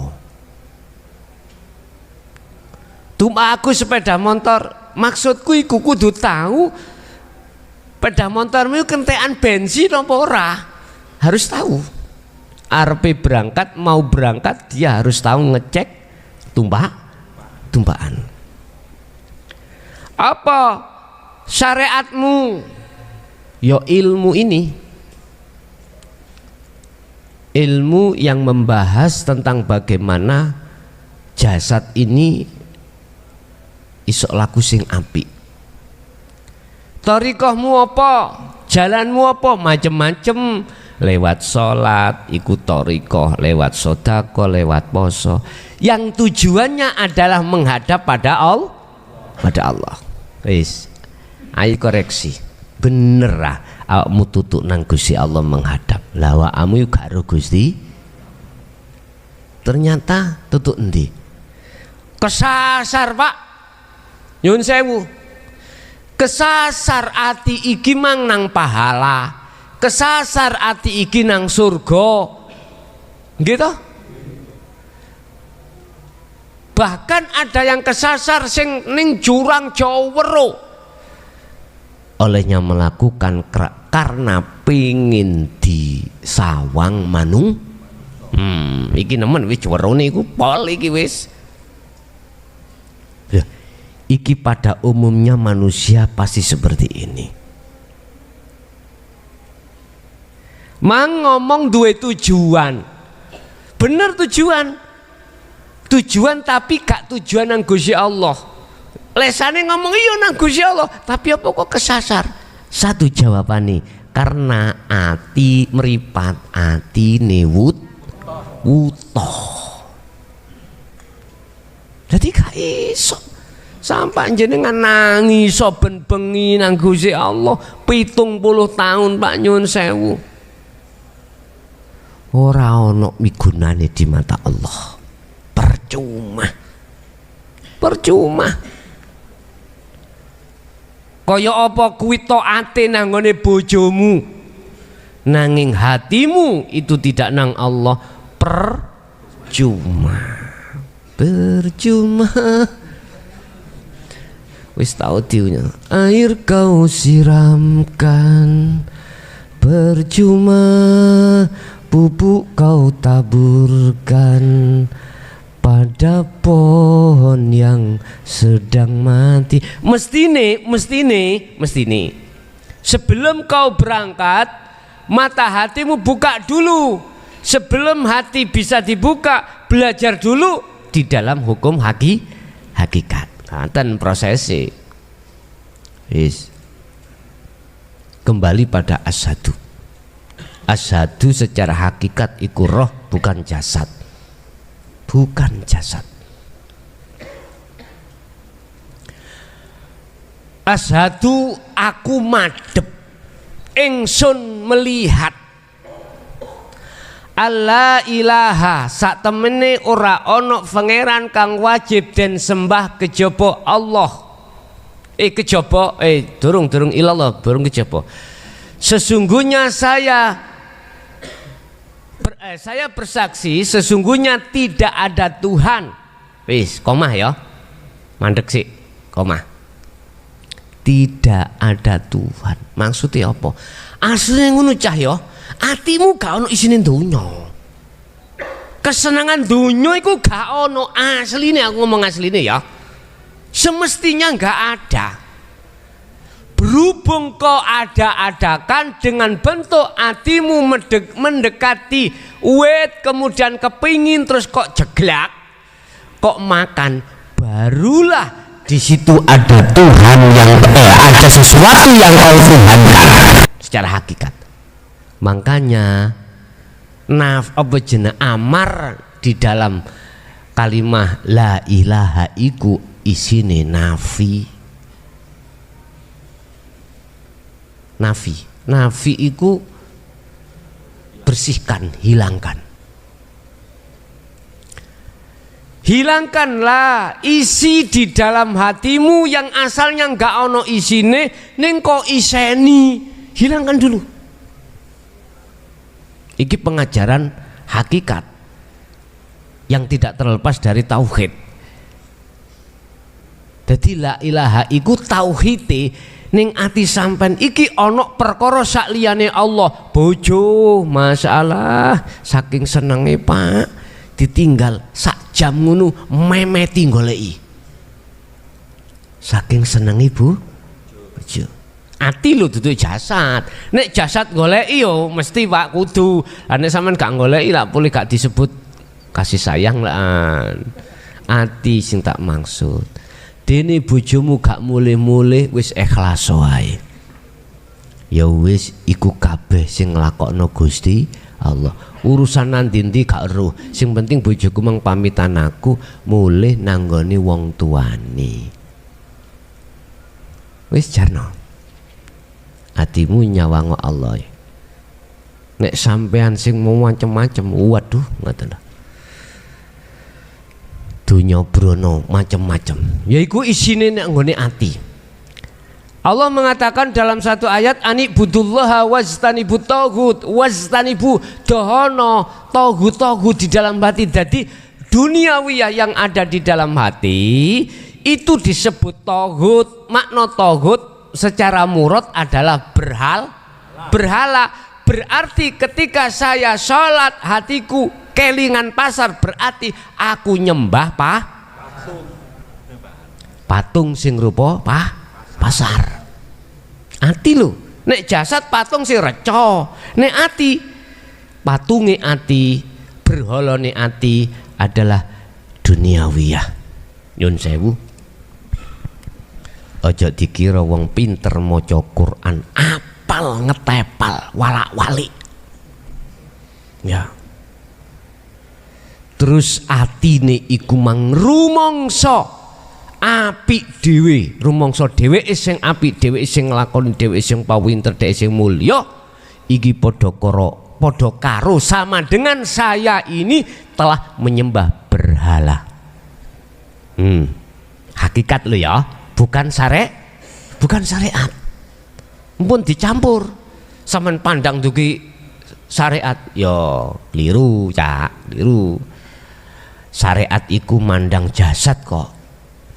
A: Tumpaku sepeda motor, maksudku iku kudu tahu sepeda motormu kentekan bensin apa ora. Harus tahu. Arepe berangkat, mau berangkat dia harus tahu ngecek tumpakan. Apa syariatmu? Ya ilmu ini, ilmu yang membahas tentang bagaimana jasad ini isok laku sing apik. Thariqahmu apa? Jalanmu apa? Macem-macem. Lewat sholat ikut thariqah, lewat sedekah, lewat poso, yang tujuannya adalah menghadap pada Allah. Wis, ayo koreksi. Bener lah awakmu tutuk nang Gusti Allah menghadap. Lah awakmu yo gak karo Gusti. Ternyata tutuk endi? Kesasar, Pak. Nyun sewu. Kesasar ati iki mang nang pahala. Kesasar ati iki nang surga. Gitu. Bahkan ada yang kesasar sing ning jurang Jawero. Olehnya melakukan karena pingin di sawang manung. Iki nemen wis werone iku pol iki wis. Iki pada umumnya manusia pasti seperti ini. Mang ngomong duwe tujuan. Bener tujuan. Tujuan tapi gak tujuan nang Gusti Allah. Lesane ngomong iya nang Gusti Allah, tapi apa kok kesasar? Satu jawabane, karena ati meripat, ati newut wutoh. Jadi gak iso sampai jenengan nangis ben bengi nang Gusti Allah 70 tahun Pak nyun sewu. Ora ono migunane di mata Allah. Percuma. Percuma. Kaya apa kuwi taate nang ngone bojomu. Nanging hatimu itu tidak nang Allah. Percuma. Percuma. Wis tau diunya. Air kau siramkan, percuma pupuk kau taburkan pada pohon yang sedang mati. Mestine sebelum kau berangkat, mata hatimu buka dulu. Sebelum hati bisa dibuka, belajar dulu di dalam hukum hakikat. Dan prosesi kembali pada asyhadu. Asyhadu secara hakikat iku roh, bukan jasad. Bukan jasad. Asyhadu aku madhep, ingsun melihat Allah ilaha sak temene ora ono pangeran kang wajib den sembah kejaba Allah. Durung ilallah, durung kejaba. Sesungguhnya saya bersaksi sesungguhnya tidak ada Tuhan. Wis, komah ya. Mandek sih, komah. Tidak ada Tuhan. Maksudnya apa? Asline ngono cah ya. Atimu gak ono isine donya. Kesenangan donya iku gak ono asline, aku ngomong asline ya. Semestinya gak ada. Berhubung kau ada-adakan dengan bentuk atimu mendekati wet, kemudian kepingin terus kok jeglak, kok makan, barulah di situ ada Tuhan yang ada sesuatu yang kau tuhankan secara hakikat. Makanya amar di dalam kalimah la ilaha iku isine nafi. Nafi iku bersihkan, hilangkan. Hilangkanlah isi di dalam hatimu yang asalnya nggak ono isine, ning kok iseni. Hilangkan dulu. Iki pengajaran hakikat yang tidak terlepas dari tauhid. Jadi la ilaha iku tauhide ning ati sampean iki ana perkara sak liyane Allah. Bojo, masalah saking senenge Pak, ditinggal sak jam ngono memeti goleki. Saking senenge bojo. Ati lho dudu jasad. Nek jasad goleki yo mesti Pak kudu. Lah nek sampean gak goleki lah boleh gak disebut kasih sayang lah. Ati sing tak maksud. Dene bojomu gak mulih-mulih wis ikhlas wae. Ya wis iku kabeh sing nglakokno Gusti Allah. Urusan nanti gak eruh. Sing penting bojoku mang pamitan aku mulih nanggone wong tuane. Wis jarno. Hatimu nyawango Allah. Nek sampean sing mau macem-macem, waduh ngoten lho. Dunya brono macem-macem. Yaiku isine nek nggone ati. Allah mengatakan dalam satu ayat anibudullaha wajtanibut taghut wajtanibu dohono taghut di dalam hati. Jadi duniawiyah yang ada di dalam hati itu disebut taghut. Makna taghut secara murad adalah berhala. Berarti ketika saya sholat hatiku kelingan pasar, berarti aku nyembah patung sing rupa pasar. Ati lho, nek jasad patung sing reca, nek ati patunge ati, berhalane ati adalah duniawiyah. Nyun sewu, aja dikira wong pinter maca Quran apal ngetepal walak-walik. Ya. Terus atine iku mang rumangsa apik dhewe, rumangsa dheweke sing apik, dheweke sing nglakoni, dheweke sing pawinter, dheweke sing mulya, iki padha karo sama dengan saya ini telah menyembah berhala. Hakikat lo ya, bukan syariat. Mumpun dicampur, sampean pandang dugi syariat, ya keliru, keliru. Syariat iku mandang jasad kok.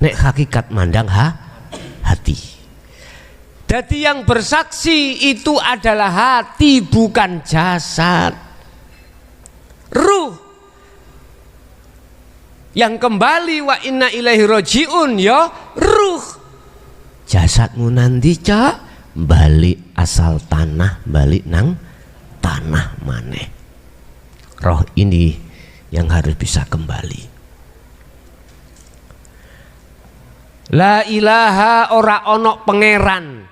A: Nek hakikat mandang hati. Jadi yang bersaksi itu adalah hati, bukan jasad. Ruh yang kembali wa inna ilaihi rajiun ya ruh. Jasadmu nanti balik asal tanah, balik nang tanah maneh. Roh ini yang harus bisa kembali. La ilaha ora ono pangeran.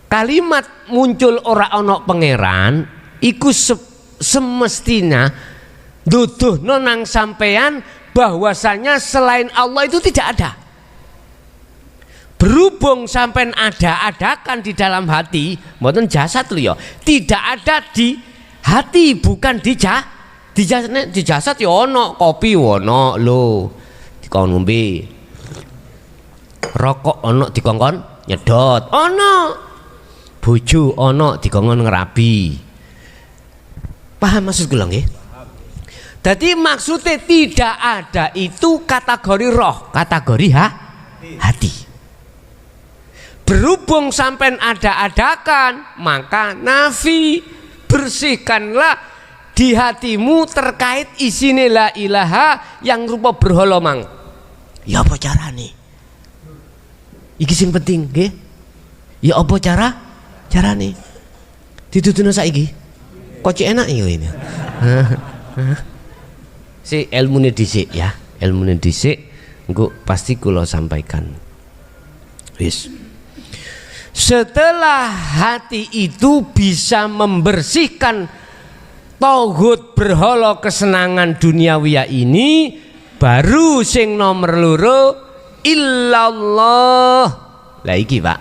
A: Kalimat muncul ora ono pangeran iku semestinya duduhno nang sampean bahwasanya selain Allah itu tidak ada. Berhubung sampean ada-adakan di dalam hati, mboten jasad lho ya, tidak ada di hati, bukan di jasad ya ono, kopi ono lho dikon ngombe, rokok ono dikongkon nyedot, ono bojo ono dikongkon ngerabi. Paham maksud kula nggih? Jadi maksudnya tidak ada itu kategori roh, kategori hati. Berhubung sampai ada-adakan, maka nafi, bersihkanlah di hatimu terkait isine la ilaha yang rupa berhala mang. Ya apa carane? Iki sing penting nggih. Ya apa carane? Dituduhna saiki. Kok enak ya ini. Si ilmune dhisik ya, ilmune dhisik engko pasti kula sampaikan. Wis. Setelah hati itu bisa membersihkan tauhid berhala kesenangan duniawiyah ini, baru sing nomor loro illallah. Lah iki Pak,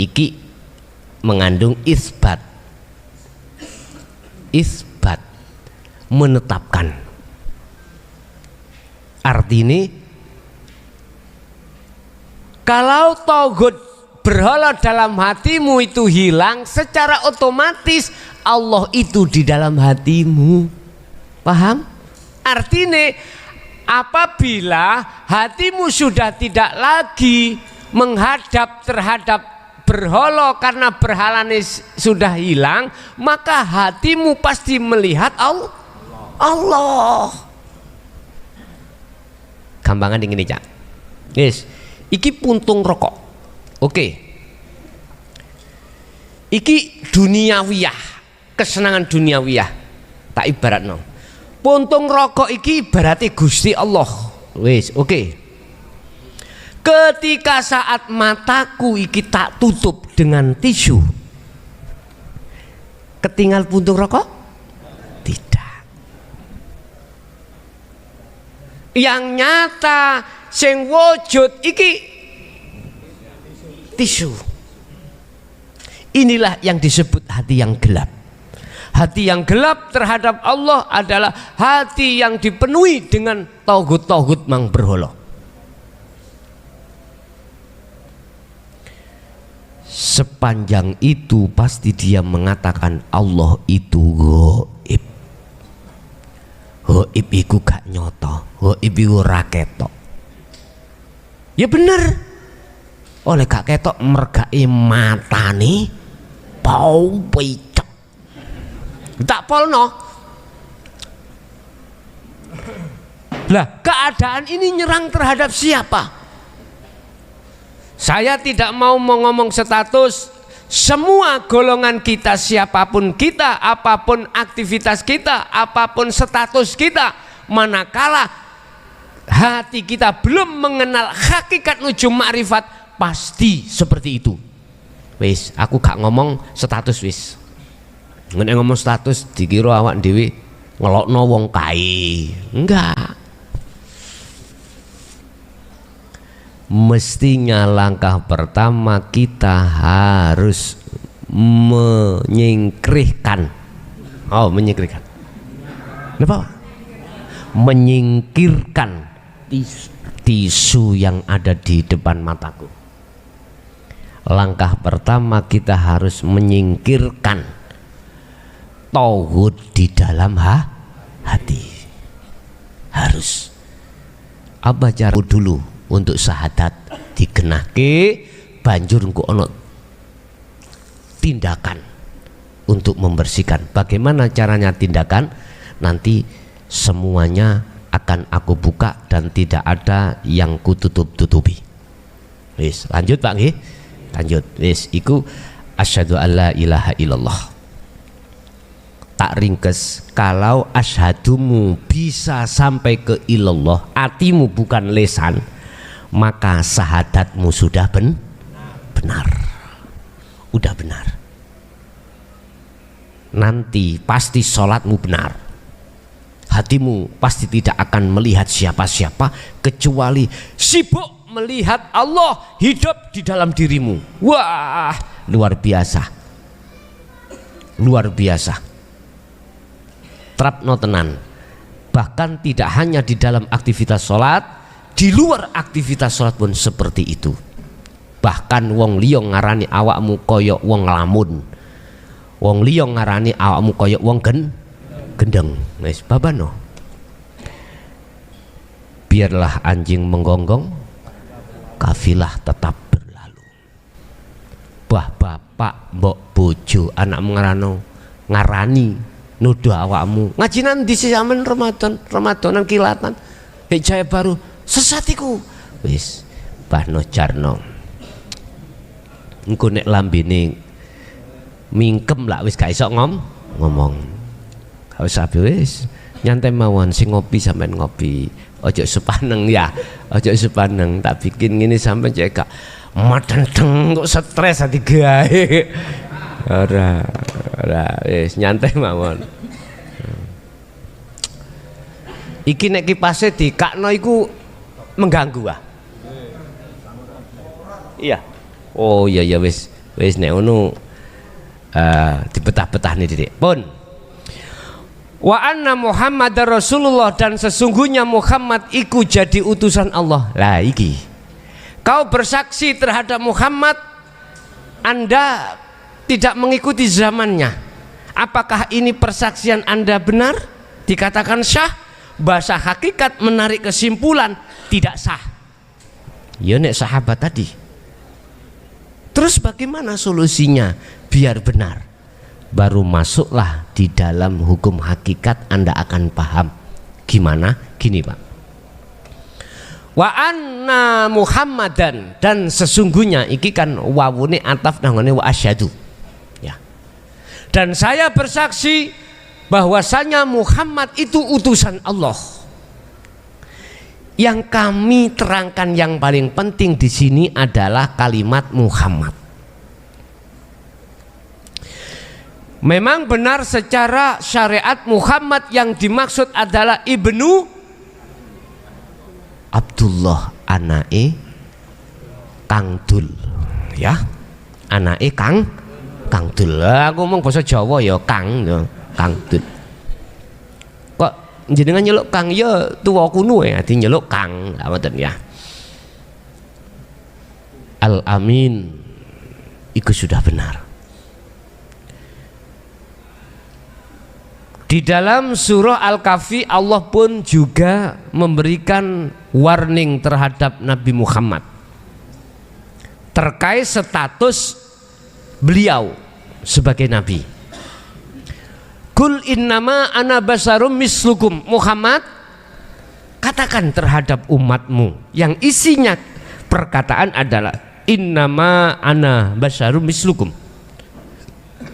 A: iki mengandung isbat, menetapkan. Artinya kalau tauhid berhala dalam hatimu itu hilang, secara otomatis Allah itu di dalam hatimu. Paham? Artinya apabila hatimu sudah tidak lagi menghadap terhadap berhala karena berhalanya sudah hilang, maka hatimu pasti melihat Allah. Gampangan ini Cak. Yes. Iki puntung rokok. Oke. Iki duniawiyah, kesenangan duniawiyah. Tak ibaratno. Puntung rokok iki ibarate Gusti Allah. Wis, oke. Ketika saat mataku iki tak tutup dengan tisu, ketinggal puntung rokok? Tidak. Yang nyata sing wujud iki tisu. Inilah yang disebut hati yang gelap. Hati yang gelap terhadap Allah adalah hati yang dipenuhi dengan tauhid mang berhala. Sepanjang itu pasti dia mengatakan Allah itu gaib. Gaib iku gak nyoto, gaib iku ora ketok. Ya bener. Oleh gak ketok mergake matane pau picek. Tak polno. Lah, keadaan ini nyerang terhadap siapa? Saya tidak mau ngomong status. Semua golongan kita, siapapun kita, apapun aktivitas kita, apapun status kita, manakala hati kita belum mengenal hakikat nujum ma'rifat, pasti seperti itu. Wis, aku gak ngomong status wis. Nek ngomong status dikira awak dhewe ngelokno wong kae. Enggak. Mestinya langkah pertama kita harus menyingkirkan. Oh, menyingkirkan. Kenapa? Menyingkirkan tisu yang ada di depan mataku. Langkah pertama kita harus menyingkirkan tauhid di dalam hati. Harus. Apa cara dulu untuk syahadat digenahke, banjur engko ono tindakan untuk membersihkan. Bagaimana caranya tindakan? Nanti semuanya akan aku buka dan tidak ada yang kututup-tutupi. Wis, lanjut Pak nggih. Lanjut. Wis, iku asyhadu alla ilaha illallah. Tak ringkes, kalau asyhadumu bisa sampai ke ilallah, hatimu bukan lesan, maka syahadatmu sudah benar. Udah benar. Nanti pasti sholatmu benar. Hatimu pasti tidak akan melihat siapa-siapa kecuali sibuk melihat Allah hidup di dalam dirimu. Wah, luar biasa. Luar biasa. Trapno tenan. Bahkan tidak hanya di dalam aktivitas sholat, di luar aktivitas sholat pun seperti itu. Bahkan wong liya ngarani awakmu koyok wong lamun, wong liya ngarani awakmu koyok wong gendeng. Wis babano. Biarlah anjing menggonggong, kafilah tetap berlalu. Bah bapak, mbok bojo, anak ngarani nuduh awakmu ngaji nanti sampean Ramadanan kilatan Jaya Baru sesatiku. Wis bahno jarno engko nek lambene mingkem lah wis gak iso ngomong. Gak usah wis nyantai mawon, sing ngopi sampean ngopi, ojo sepaneng ya, ojo sepaneng. Tak bikin ngene sampean cek gak madenteng kok stres ati gawe. Ora wis nyantai mawon. Iki nek kipase dikakno iku mengganggu ah. Iya. Oh iya ya wis nek ngono dibetah-betah nih Dik. Pun. Wa anna Muhammadar Rasulullah, dan sesungguhnya Muhammad iku jadi utusan Allah. Lah iki. Kau bersaksi terhadap Muhammad, Anda tidak mengikuti zamannya. Apakah ini persaksian Anda benar? Dikatakan syah. Bahasa hakikat menarik kesimpulan tidak sah. Ya nek sahabat tadi. Terus bagaimana solusinya biar benar? Baru masuklah di dalam hukum hakikat, Anda akan paham. Gimana? Gini Pak. Wa anna Muhammadan, dan sesungguhnya iki kan wawune ataf nangone wa asyhadu. Dan saya bersaksi bahwasanya Muhammad itu utusan Allah. Yang kami terangkan yang paling penting di sini adalah kalimat Muhammad. Memang benar secara syariat Muhammad yang dimaksud adalah Ibnu Abdullah, anake Kang Dul, ya, anake Kang Dul. Aku ngomong bahasa Jawa ya Kang. Kang Tut. Kok jenengan nyeluk Kang ya tuwa kuno ya ati nyeluk Kang ngoten ya. Al-Amin itu sudah benar. Di dalam surah Al-Kahfi Allah pun juga memberikan warning terhadap Nabi Muhammad terkait status beliau sebagai nabi. Kul innama ana basarum mislukum. Muhammad, katakan terhadap umatmu yang isinya perkataan adalah innama ana basarum mislukum.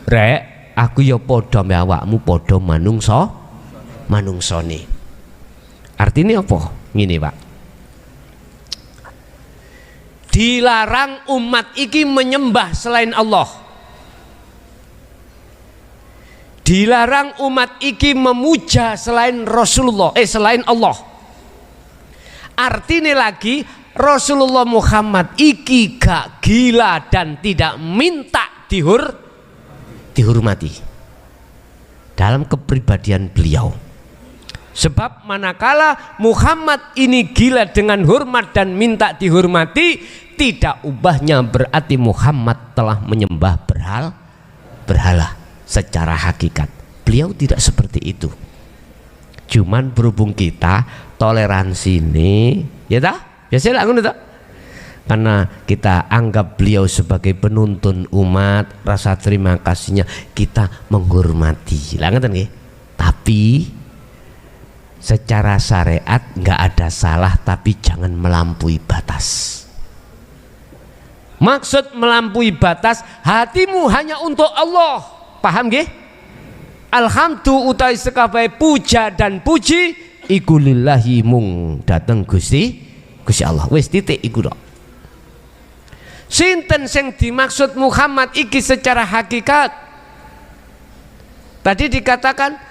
A: Rek, aku ya padha mbek awakmu, padha manungsane. Artinya apa? Ngene, Pak. Dilarang umat iki menyembah selain Allah. Dilarang umat iki memuja selain Rasulullah, selain Allah. Artinya lagi Rasulullah Muhammad iki gak gila dan tidak minta dihormati dalam kepribadian beliau. Sebab manakala Muhammad ini gila dengan hormat dan minta dihormati, tidak ubahnya berarti Muhammad telah menyembah berhala. Secara hakikat beliau tidak seperti itu. Cuman berhubung kita toleransi ini, ya tak? Biasanya ngono tak? Karena kita anggap beliau sebagai penuntun umat, rasa terima kasihnya kita menghormati. Lah ngoten nggih. Tapi secara syariat nggak ada salah, tapi jangan melampaui batas. Maksud melampaui batas, hatimu hanya untuk Allah. Paham nggih? Alhamdulillah utai sekabai puja dan puji iku lillahi mung dateng Gusti Allah. Wis titik iku tok. Sinten sing dimaksud Muhammad iki secara hakikat? Tadi dikatakan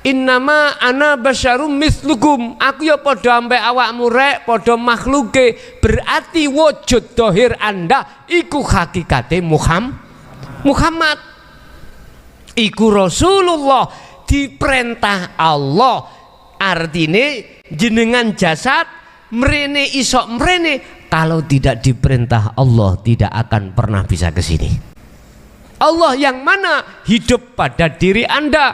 A: innama ana basyarum mislukum. Aku ya padha ambek awakmu rek, padha makhluke. Berarti wujud dohir Anda iku hakikate Muhammad. Iku Rasulullah, diperintah Allah. Artinya jenengan jasad mrene isok mrene, kalau tidak diperintah Allah tidak akan pernah bisa ke sini. Allah yang mana hidup pada diri Anda.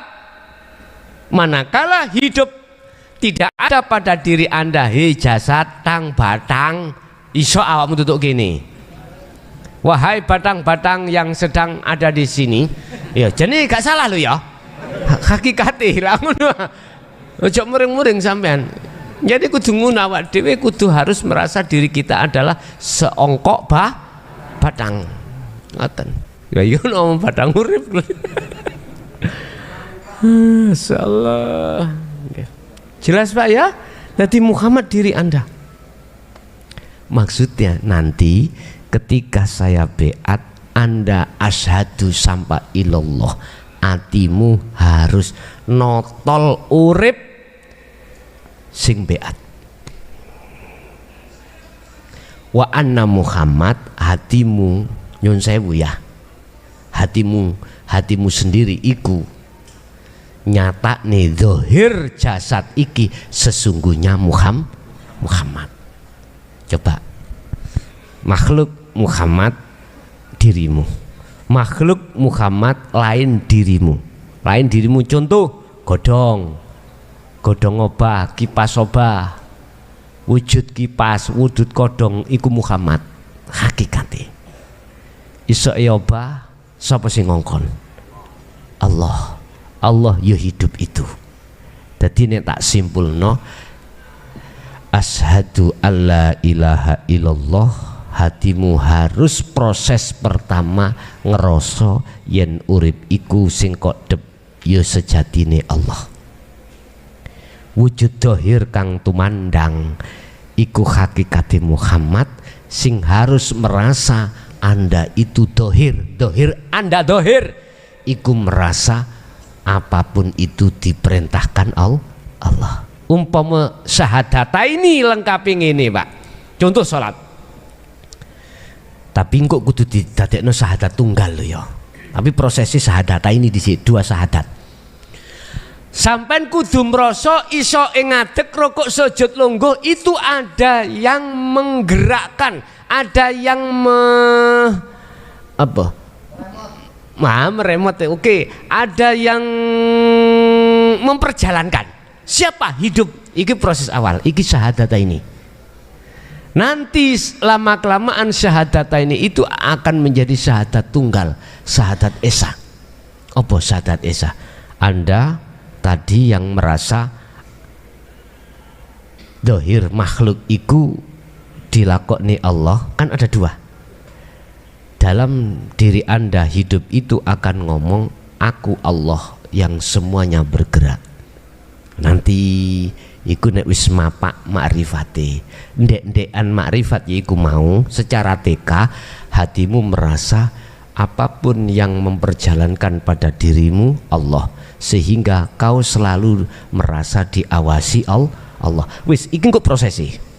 A: Manakala hidup tidak ada pada diri Anda, jasad tang batang isok awakmu tutuk gini. Wahai batang-batang yang sedang ada di sini, ya jadi gak salah lo ya. Hakikate lah ngono. Ojo muring-muring sampean. Jadi kudu ngono awak dhewe kudu harus merasa diri kita adalah seongkok batang. Ngoten. Ya yo ngomong batang urip. Masyaallah. Jelas Pak ya? Nanti Muhammad diri Anda. Maksudnya nanti ketika saya beat Anda asyhadu sampai ilallah, atimu harus notol urip sing beat. Wa anna Muhammad, hatimu nyun sewu ya, hatimu sendiri iku nyata nih zahir jasad iki sesungguhnya Muhammad. Coba makhluk Muhammad dirimu, makhluk Muhammad lain dirimu, contoh godhong obah, kipas obah, wujud kipas, wujud godhong iku Muhammad hakikate. Iso obah sapa sing ngongkon? Allah ya hidup itu. Dadi nek tak simpulno, asyhadu alla ilaha illallah, hatimu harus proses pertama ngeroso yen urip iku sing kok dep ya sejatine Allah. Wujud dohir kang tumandang iku hakikate Muhammad, sing harus merasa Anda itu dohir Anda dohir iku merasa apapun itu diperintahkan Allah. Umpama syahadata ini lengkapi ngene Pak, contoh sholat, tapi kok kudu didadekno syahadat tunggal lho ya. Tapi prosesi syahadat ini di sini dua syahadat. Sampean kudu mrasa iso ing ngadeg rukuk sujud lungguh itu ada yang menggerakkan, ada yang meremot. Oke, ada yang memperjalankan. Siapa? Hidup. Iki proses awal, iki syahadat ini. Nanti lama kelamaan syahadat ini itu akan menjadi syahadat tunggal, syahadat esa. Apa syahadat esa? Anda tadi yang merasa dohir makhluk iku dilakoni Allah, kan ada dua. Dalam diri Anda hidup itu akan ngomong aku Allah yang semuanya bergerak. Nanti iku nek wis mapak makrifate, ndek-ndekan makrifat yaiku mau secara TK hatimu merasa apapun yang memperjalankan pada dirimu Allah, sehingga kau selalu merasa diawasi Allah. Wis iki kok prosesi.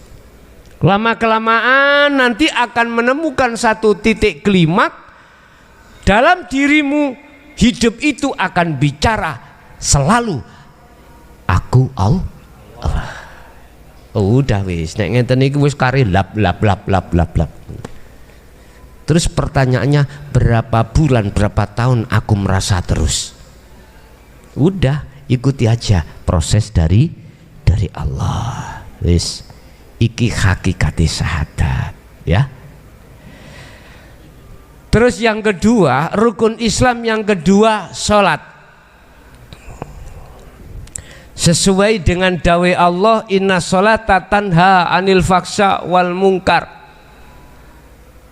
A: Lama kelamaan nanti akan menemukan satu titik klimak dalam dirimu. Hidup itu akan bicara selalu aku Allah. Udah wis nek ngeten iki wis kari lap. Terus pertanyaannya, berapa bulan berapa tahun aku merasa terus? Udah, ikuti aja proses dari Allah. Wis iki hakikati syahadat ya. Terus yang kedua, rukun Islam yang kedua, sholat. Sesuai dengan dawai Allah, inna sholata tanha anil faksha wal mungkar.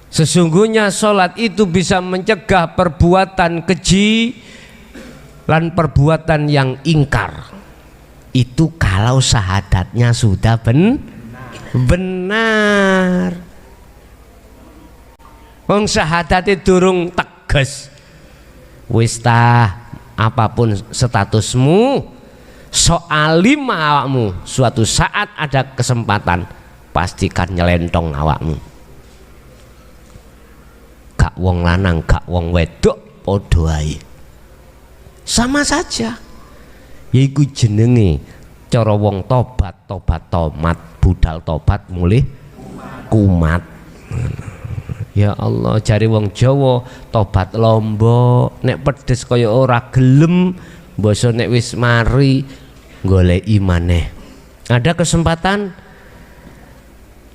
A: Sesungguhnya sholat itu bisa mencegah perbuatan keji dan perbuatan yang ingkar. Itu kalau syahadatnya sudah benar. Wong syahadate durung teges. Wis tah, apapun statusmu, soalim awakmu, suatu saat ada kesempatan pastikan nyelentong awakmu. Gak wong lanang, gak wong wedok, padha ae. Sama saja. Yaiku jenenge cara wong tobat tomat, budal tobat mulih kumat. Ya Allah, jari wong Jawa tobat lombok, nek pedes kaya ora gelem, basa nek wis mari goleki maneh. Ada kesempatan,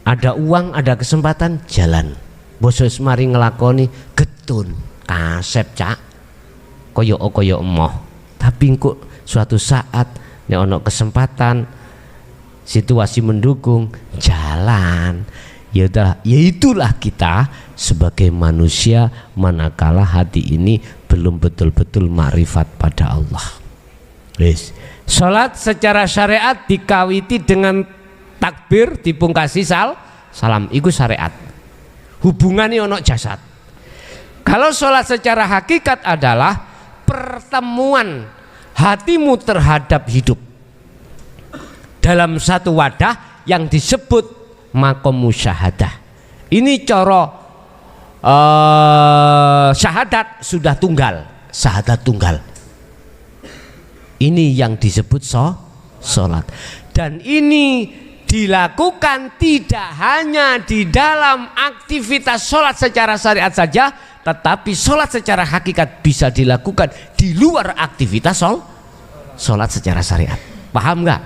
A: ada uang, ada kesempatan, jalan. Basa wis mari nglakoni getun, kasep cak. Kaya emoh. Tapi kok suatu saat nek ana kesempatan, situasi mendukung, jalan. Ya itulah kita sebagai manusia manakala hati ini belum betul-betul ma'rifat pada Allah. Yes. Salat secara syariat dikawiti dengan takbir dipungkasi salam, itu syariat. Hubungannya ono jasad. Kalau salat secara hakikat adalah pertemuan hatimu terhadap hidup dalam satu wadah yang disebut makom musyahadah. Ini cara syahadat sudah tunggal, syahadat tunggal. Ini yang disebut sholat. Dan ini dilakukan tidak hanya di dalam aktivitas sholat secara syariat saja, tetapi sholat secara hakikat bisa dilakukan di luar aktivitas sholat secara syariat. Paham nggak?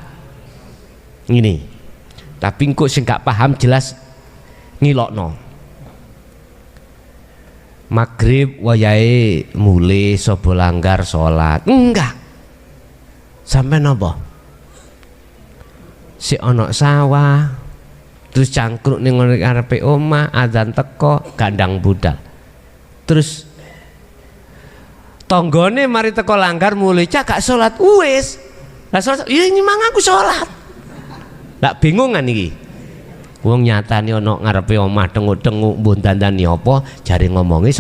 A: Ini. Tapi kok sing gak paham jelas ngilokno. Maghrib wayahe mulai sapa langgar salat. Enggak. Sampai napa? Si ana sawah terus cangkruk ning ngarepe omah, adzan teko gandang budal. Terus tanggane mari teko langgar mulai cak gak salat wis. Lah salat ya ini mang aku salat. Ndak bingungan iki. Wong nyatane ana ngarepe omah dengu-dengu mbun dandani apa jare ngomongi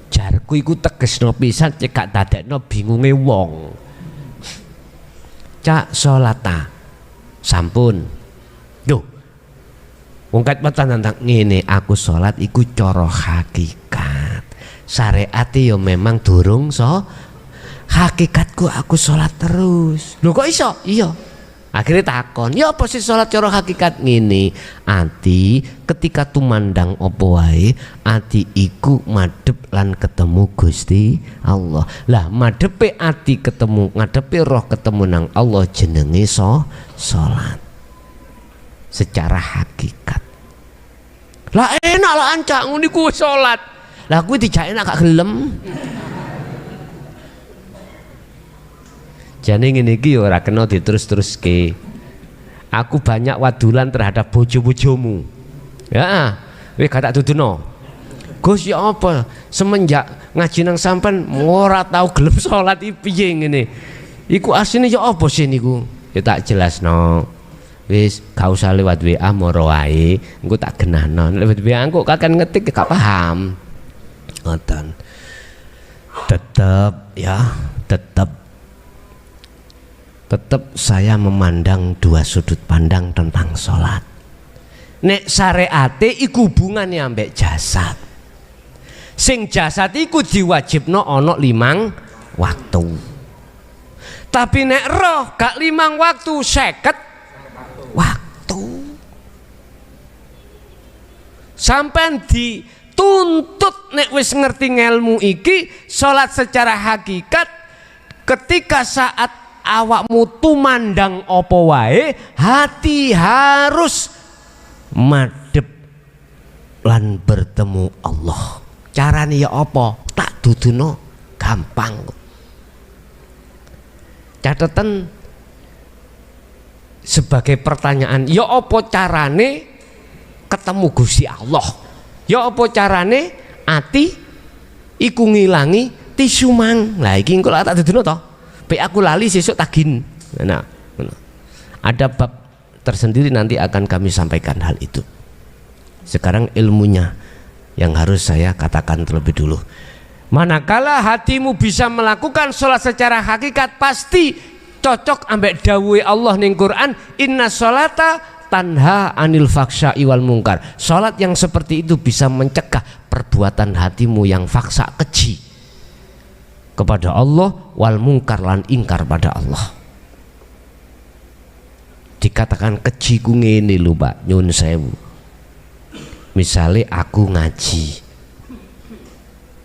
A: jarku iku tegesno pisan cek gak dadekno bingunge wong. Cak salat ta. Sampun. Duh. Wong katmatan tentang ngene, aku salat iku cara hakikat. Syariate yo memang durung hakikatku aku sholat terus. Lho kok iso? Iya. Akhirnya takon, ya apa sih sholat cara hakikat ngene? Ati ketika tumandang apa wae, ati iku madhep lan ketemu Gusti Allah. Lah madhepe ati ketemu, ngadepe roh ketemu nang Allah jenenge sholat. Secara hakikat. Lah enak lah ancak ngene ku sholat. Lah kuwi dijak enak gak gelem. Jane ngene iki ora kena diterus-teruske. Aku banyak wadulan terhadap bojo-bojomu. Ya, weh gak tak duduno. Gus ya apa? Semenjak ngaji nang sampean ora tau gelem salat iki piye ngene. Iku asline ya apa sih niku? Ya tak jelasno. Wis gak usah lewat WA moro wae, engko tak genahno. Lewat WA engko kakan ngetik gak paham. Ngoten. Tetep ya, tetep saya memandang dua sudut pandang tentang sholat. Nek syariate iku hubungannya ambek jasad. Sing jasad iku diwajibno ana 5 waktu. Tapi nek roh gak 5 waktu 50 waktu. Sampai dituntut nek wis ngerti ngelmu iki sholat secara hakikat ketika saat awakmu tumandang apa wae, hati harus madhep lan bertemu Allah. Carane ya apa? Tak duduno gampang. Catatan sebagai pertanyaan, ya apa carane ketemu Gusti Allah? Ya apa carane ati iku ngilangi tisu mang. Lah iki engko tak duduno to. Pe aku lali sesuk tagin. Nah, ada bab tersendiri nanti akan kami sampaikan hal itu. Sekarang ilmunya yang harus saya katakan terlebih dulu. Manakala hatimu bisa melakukan sholat secara hakikat, pasti cocok ambek dawuhe Allah ning Quran, inna sholata tanha anil faksya'i wal mungkar. Sholat yang seperti itu bisa mencegah perbuatan hatimu yang faksa keji kepada Allah wal mungkar lan ingkar pada Allah. Dikatakan keji ku ngene lho Pak, nyun sewu. Misale aku ngaji,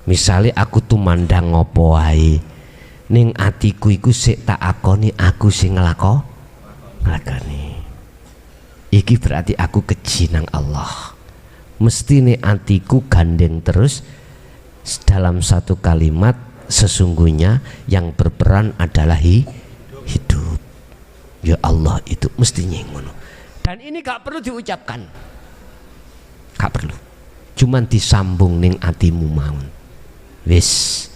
A: misale aku tumandang apa wae, ning atiku iku sik tak akoni aku sing nglakoni. Iki berarti aku keji nang Allah. Mestine atiku gandeng terus dalam satu kalimat, sesungguhnya yang berperan adalah hidup. Ya Allah itu mestinya ngono. Dan ini gak perlu diucapkan, gak perlu, cuman disambung ning atimu mawon. Wis,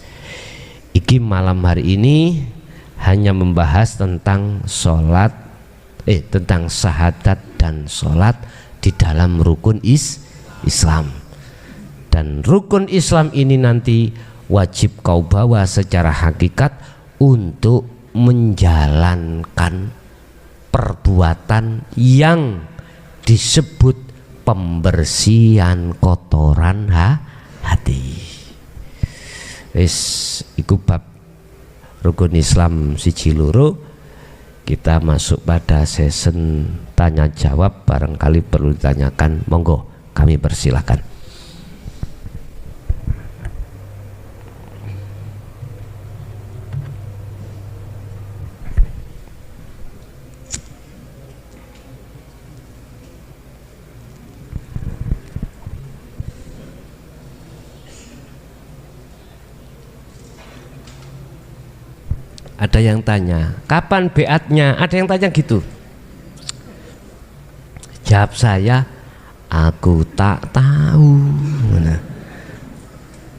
A: iki malam hari ini hanya membahas tentang sholat, tentang syahadat dan sholat di dalam rukun Islam. Dan rukun Islam ini nanti wajib kau bawa secara hakikat untuk menjalankan perbuatan yang disebut pembersihan kotoran hati. Wis iku bab rukun Islam siji loro. Kita masuk pada season tanya jawab, barangkali perlu ditanyakan, monggo kami persilahkan. Ada yang tanya, kapan beatnya? Ada yang tanya gitu. Jawab saya, aku tak tahu. Nah.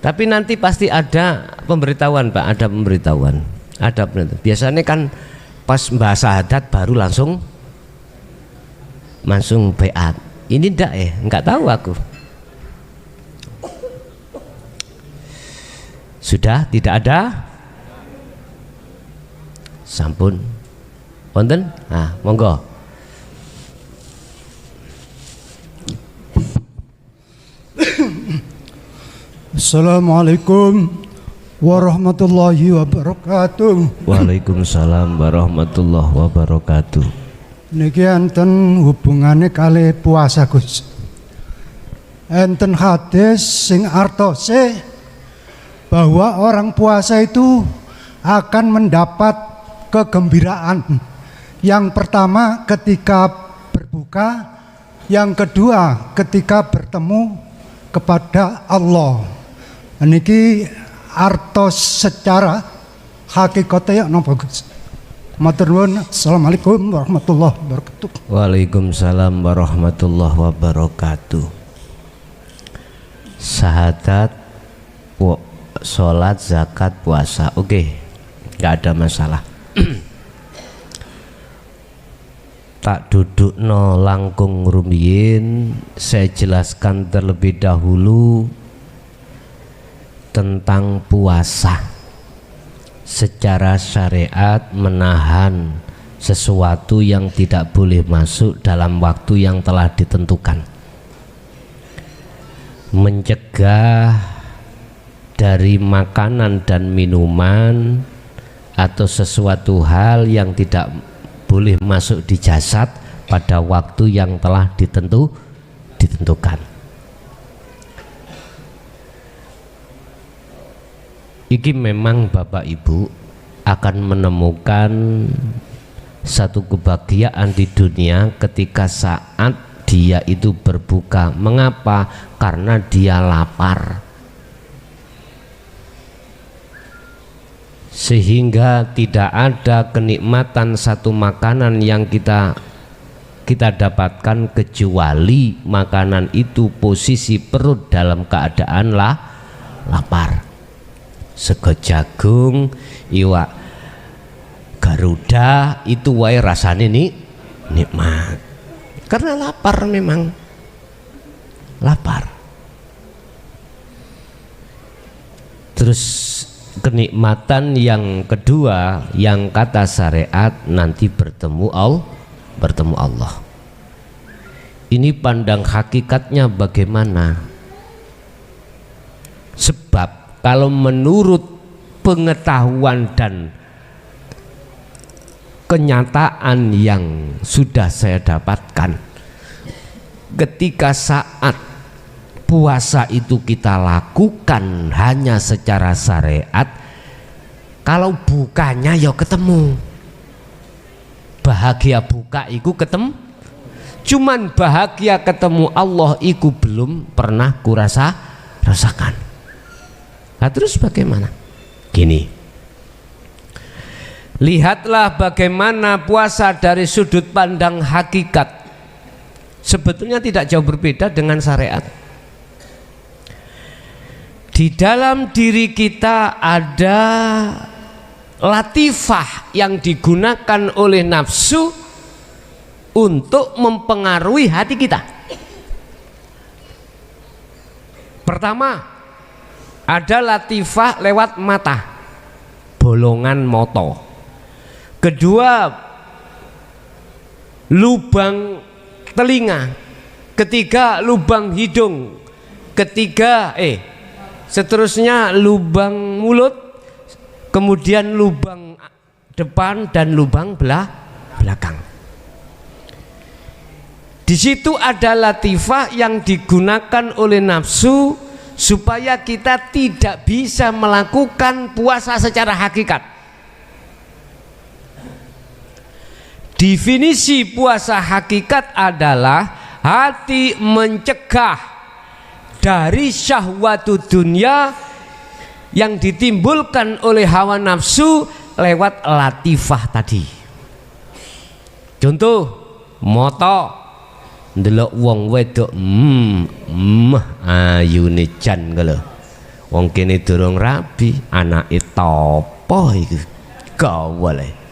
A: Tapi nanti pasti ada pemberitahuan Pak, ada pemberitahuan. Ada pemberitahuan. Biasanya kan pas bahasa adat baru langsung beat. Ini enggak enggak tahu aku. Sudah tidak ada? Sampun wonten? Nah, monggo.
B: Assalamualaikum warahmatullahi wabarakatuh.
A: Waalaikumsalam warahmatullahi wabarakatuh.
B: Niki enten hubungane kali puasa Gus. Enten hadis sing artose bahwa orang puasa itu akan mendapat kegembiraan. Yang pertama ketika berbuka, yang kedua ketika bertemu kepada Allah. Niki artos secara hakikatnya napa Gus? Matur nuwun. Assalamualaikum warahmatullahi wabarakatuh.
A: Waalaikumsalam warahmatullahi wabarakatuh. Syahadat, sholat, zakat, puasa, oke, nggak ada masalah. Tak duduk no langkung rumiyin, saya jelaskan terlebih dahulu tentang puasa. Secara syariat menahan sesuatu yang tidak boleh masuk dalam waktu yang telah ditentukan, mencegah dari makanan dan minuman atau sesuatu hal yang tidak boleh masuk di jasad pada waktu yang telah ditentukan. Iki memang Bapak Ibu akan menemukan satu kebahagiaan di dunia ketika saat dia itu berbuka. Mengapa? Karena dia lapar, sehingga tidak ada kenikmatan satu makanan yang kita dapatkan kecuali makanan itu posisi perut dalam keadaan lapar. Sego jagung, iwak garuda itu wae rasane nikmat karena lapar, memang lapar. Terus kenikmatan yang kedua yang kata syariat nanti bertemu Allah. Ini pandang hakikatnya bagaimana? Sebab kalau menurut pengetahuan dan kenyataan yang sudah saya dapatkan, ketika saat puasa itu kita lakukan hanya secara syariat, kalau bukanya ya ketemu, bahagia buka iku ketemu, cuman bahagia ketemu Allah iku belum pernah rasakan. Nah, terus bagaimana? Gini, lihatlah bagaimana puasa dari sudut pandang hakikat sebetulnya tidak jauh berbeda dengan syariat. Di dalam diri kita ada latifah yang digunakan oleh nafsu untuk mempengaruhi hati kita. Pertama, ada latifah lewat mata, bolongan mata. Kedua, lubang telinga. Ketiga, lubang hidung. Ketiga, seterusnya lubang mulut. Kemudian lubang depan dan lubang belakang. Di situ ada latifah yang digunakan oleh nafsu supaya kita tidak bisa melakukan puasa secara hakikat. Definisi puasa hakikat adalah hati mencegah dari syahwatu dunia yang ditimbulkan oleh hawa nafsu lewat latifah tadi. Contoh, mata ndelok wong wedok ayune jan lho. Wong kene durung rabi, anake topo iku gawale.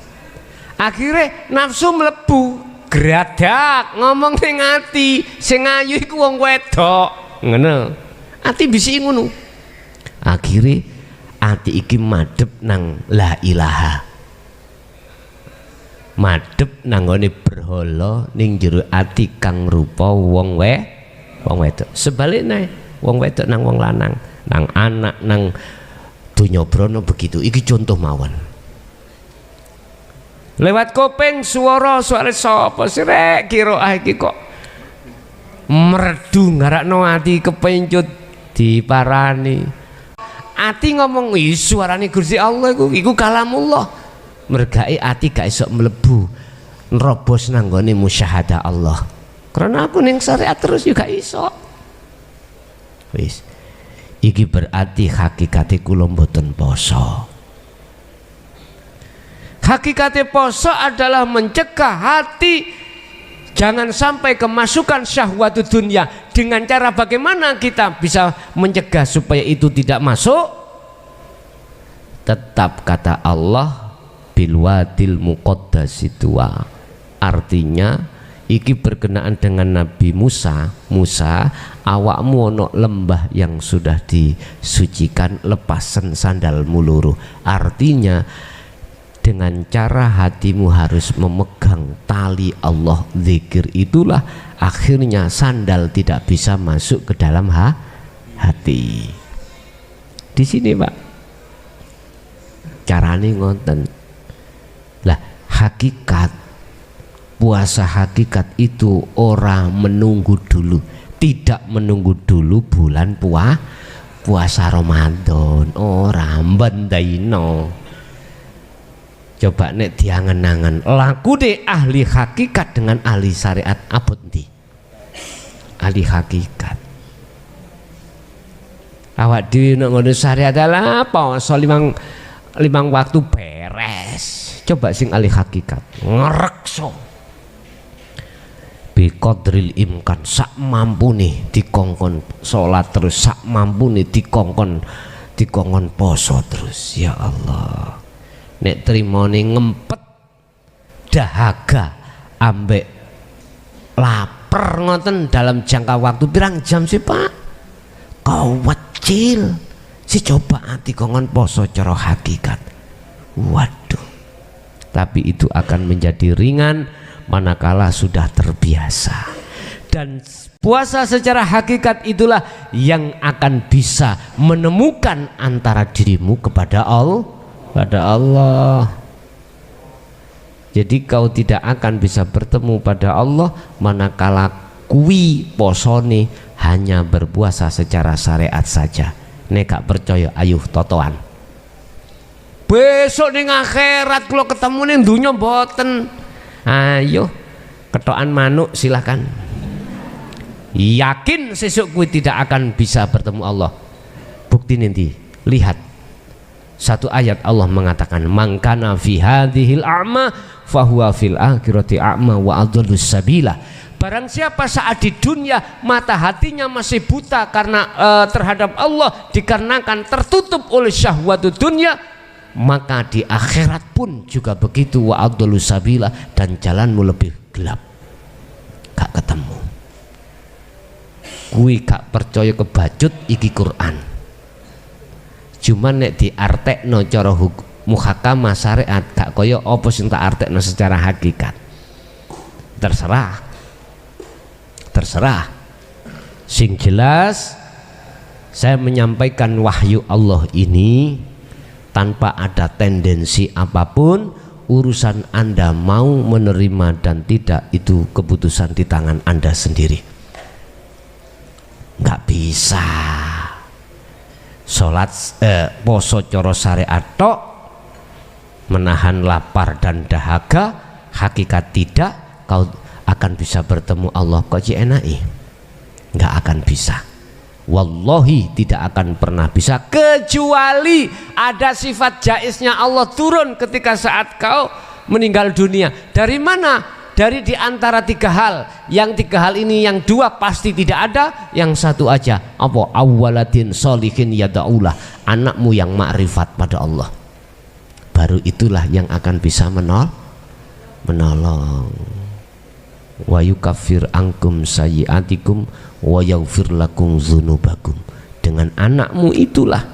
A: Akhire nafsu mlebu, gradak ngomong ning ati, sing ayu iku wong wedok. Ngono. Ati bisi ngono. Akhire ati iki madhep nang la ilaha. Madhep nanggone berhala ning jero ati kang rupa wong wedok. Sebaliknya wong wedok nang wong lanang, nang anak, nang Donya brana begitu. Iki contoh mawon. Lewat kuping suara sapa sih rek kira iki kok merdu ngarakno ati kepencut diparani. Ati ngomong suarane Gusti Allah iku kalamullah. Mergae ati gak iso mlebu nerobos nanggone musyahadah Allah. Karena aku ning syariat terus juga iso. Wis. Iki berarti hakikate kula mboten poso. Hakikate poso adalah mencegah hati jangan sampai kemasukan syahwat dunia. Dengan cara bagaimana kita bisa mencegah supaya itu tidak masuk? Tetap kata Allah bilwadil muqaddasi tuwa. Artinya iki berkenaan dengan Nabi Musa. Awakmu ono lembah yang sudah disucikan, lepasen sandalmu loro. Artinya dengan cara hatimu harus memegang tali Allah, zikir, itulah akhirnya sandal tidak bisa masuk ke dalam hati. Di sini Pak carane ngonten. Lah hakikat puasa hakikat itu orang menunggu dulu, tidak menunggu dulu bulan puasa Ramadan, orang bendaino. Coba nek diangen-angen laku deh ahli hakikat dengan ahli syariat abot ndi? Ahli hakikat. Awak dhewe nek ngono syariat ala poso limang waktu beres. Coba sing ahli hakikat ngrekso. Bi qadril imkan sak mampune dikongkon salat terus, sak mampune dikongkon poso terus. Ya Allah. Nek trimone ngempet dahaga ambek lapar ngoten dalam jangka waktu pirang jam sih Pak? Kau wecil si coba hati kongon poso cara hakikat. Waduh. Tapi itu akan menjadi ringan manakala sudah terbiasa. Dan puasa secara hakikat itulah yang akan bisa menemukan antara dirimu kepada Allah. Jadi kau tidak akan bisa bertemu pada Allah manakala kuwi posone hanya berpuasa secara syariat saja. Nek gak percaya ayo totoan. Besok ning akhirat kula ketemu ning dunya mboten. Ayo ketokan manuk silahkan. Yakin sesuk kuwi tidak akan bisa bertemu Allah. Bukti nanti lihat. Satu ayat Allah mengatakan mangkana fi hadhil a'ma fahuwa fil akhirati a'ma wa adallus sabila. Barang siapa saat di dunia mata hatinya masih buta karena terhadap Allah dikarenakan tertutup oleh syahwat dunia, maka di akhirat pun juga begitu, wa adallus sabila, dan jalanmu lebih gelap. Gak ketemu. Kuwi gak percaya kebacut iki Quran. Cuman nek diartekno cara muhakamah syariat gak kaya apa sing tak artekno secara hakikat. Terserah. Sing jelas saya menyampaikan wahyu Allah ini tanpa ada tendensi apapun. Urusan Anda mau menerima dan tidak itu keputusan di tangan Anda sendiri. Gak bisa sholat poso coro syariat tok menahan lapar dan dahaga, hakikat tidak, kau akan bisa bertemu Allah. Kok enai? Nggak akan bisa. Wallahi tidak akan pernah bisa, kecuali ada sifat jaiznya Allah turun ketika saat kau meninggal dunia. Dari mana? Dari di antara tiga hal. Yang tiga hal ini yang dua pasti tidak ada, yang satu aja. Apa? Awwaladin sholihin yada'ulah, anakmu yang makrifat pada Allah. Baru itulah yang akan bisa menolong. Wa yukaffir angkum sayyiatikum wa yaghfir lakum dzunubakum. Dengan anakmu itulah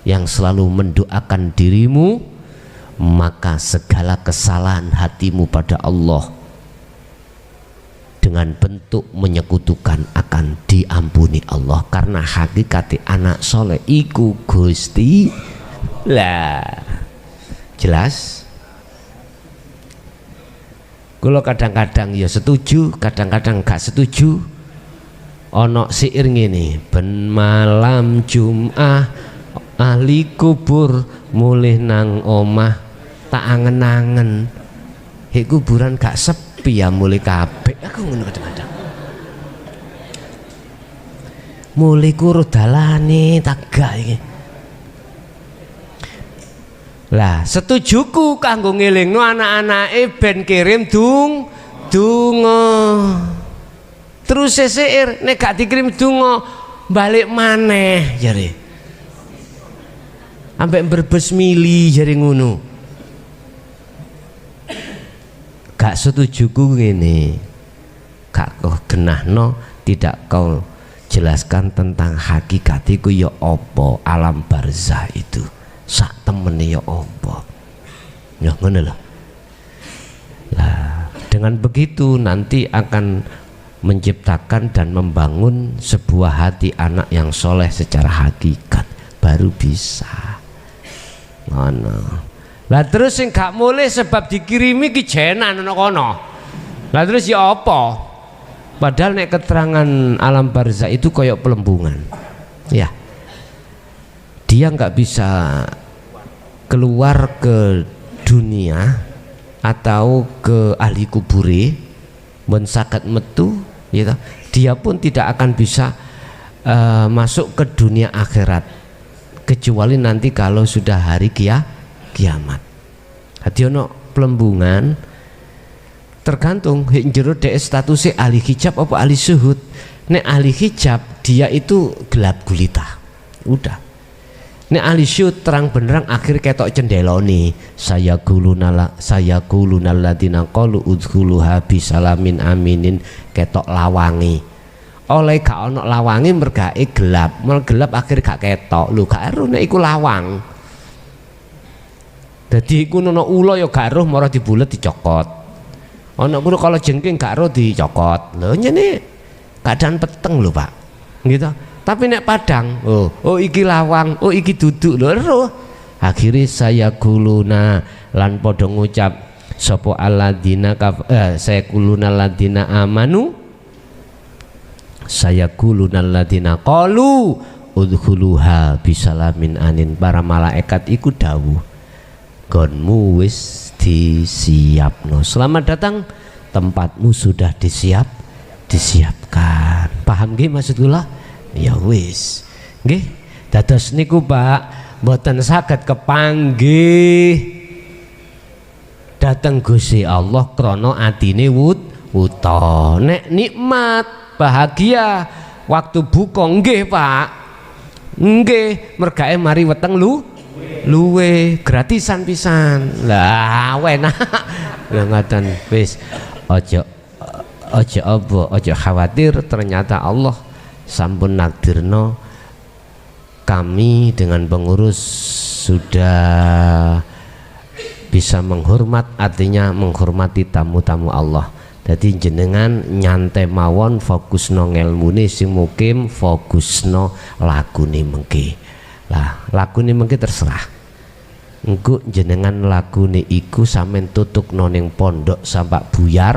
A: yang selalu mendoakan dirimu, maka segala kesalahan hatimu pada Allah dengan bentuk menyekutukan akan diampuni Allah, karena hakikati anak soleh iku Gusti lah. Jelas? Kalau kadang-kadang ya setuju, kadang-kadang gak setuju. Ono syair ngene, ben malam Jum'ah ahli kubur mulih nang omah tak angen-angen. Hek kuburan gak sepi ya mulih kabeh. Aku ngono kadang-kadang. Mulih kuru dalane tak gak iki. Lah setujuku kanggo ngelingno anak-anake ben kirim donga. Terus sesir nek gak dikirim donga balik maneh jare. Ambek Brebes mili jare ngono. Gak setujuku ngene. Gak kau genahno, tidak kau jelaskan tentang hakikat iku ya apa, alam barzah itu. Sak temene ya apa. Ya ngono lho. Lah, dengan begitu nanti akan menciptakan dan membangun sebuah hati anak yang soleh secara hakikat, baru bisa. Ngono. Lah terus sing gak mulih sebab dikirimi ki jenan ana kono. Lah terus ya apa? Padahal nek keterangan alam barzah itu koyok pelembungan. Ya. Dia nggak bisa keluar ke dunia atau ke ahli kuburi mensakat metu, gitu. Dia pun tidak akan bisa masuk ke dunia akhirat kecuali nanti kalau sudah hari kiamat. Hati ono pelembungan tergantung jero dek statusnya ahli hijab apa ahli suhud. Nek ahli hijab dia itu gelap gulita, udah. Nek ahli syut terang benerang akhir ketok cendeloni. Saya kulunal ladina qalu udkhuluha bisalamin aminin, ketok lawangi. Oleh gak ono lawangi mergae gelap, mel gelap akhir gak ketok. Lho gak ero nek iku lawang. Dadi iku nono ulo ya gak eruh mara dibulet dicokot. Ono kuwi kalau jengking gak eruh dicokot. Lho nyene keadaan peteng lho Pak. Gitu. Tapi nek padang, oh iki lawang, oh iki duduk lho ero. Akhire saya kuluna lan padha ngucap sapa alladzina saya kuluna alladzina amanu, saya kuluna alladzina qalu udkhuluha bisalamin anin. Para malaikat iku dawuh, gonmu wis disiapno. Selamat datang, tempatmu sudah disiapkan. Paham nggih maksud kula? Ya wis, nggih. Dados niku Pak, mboten saged kepanggih dateng Gusti Allah krana atine wuta. Nek nikmat, bahagia waktu buka nggih Pak. Nggih, mergae mari weteng luwe gratisan pisan. Lah enak. Lah ngaten wis aja khawatir, ternyata Allah sampun nakdirno kami dengan pengurus sudah bisa menghormat, artinya menghormati tamu-tamu Allah. Jadi jenengan nyantai mawon, fokusno ngelmune, sing mukim fokusno lagune mengki. Lah lagune mengki terserah. Engko jenengan lagune iku sampean tutukno ning pondok sampak buyar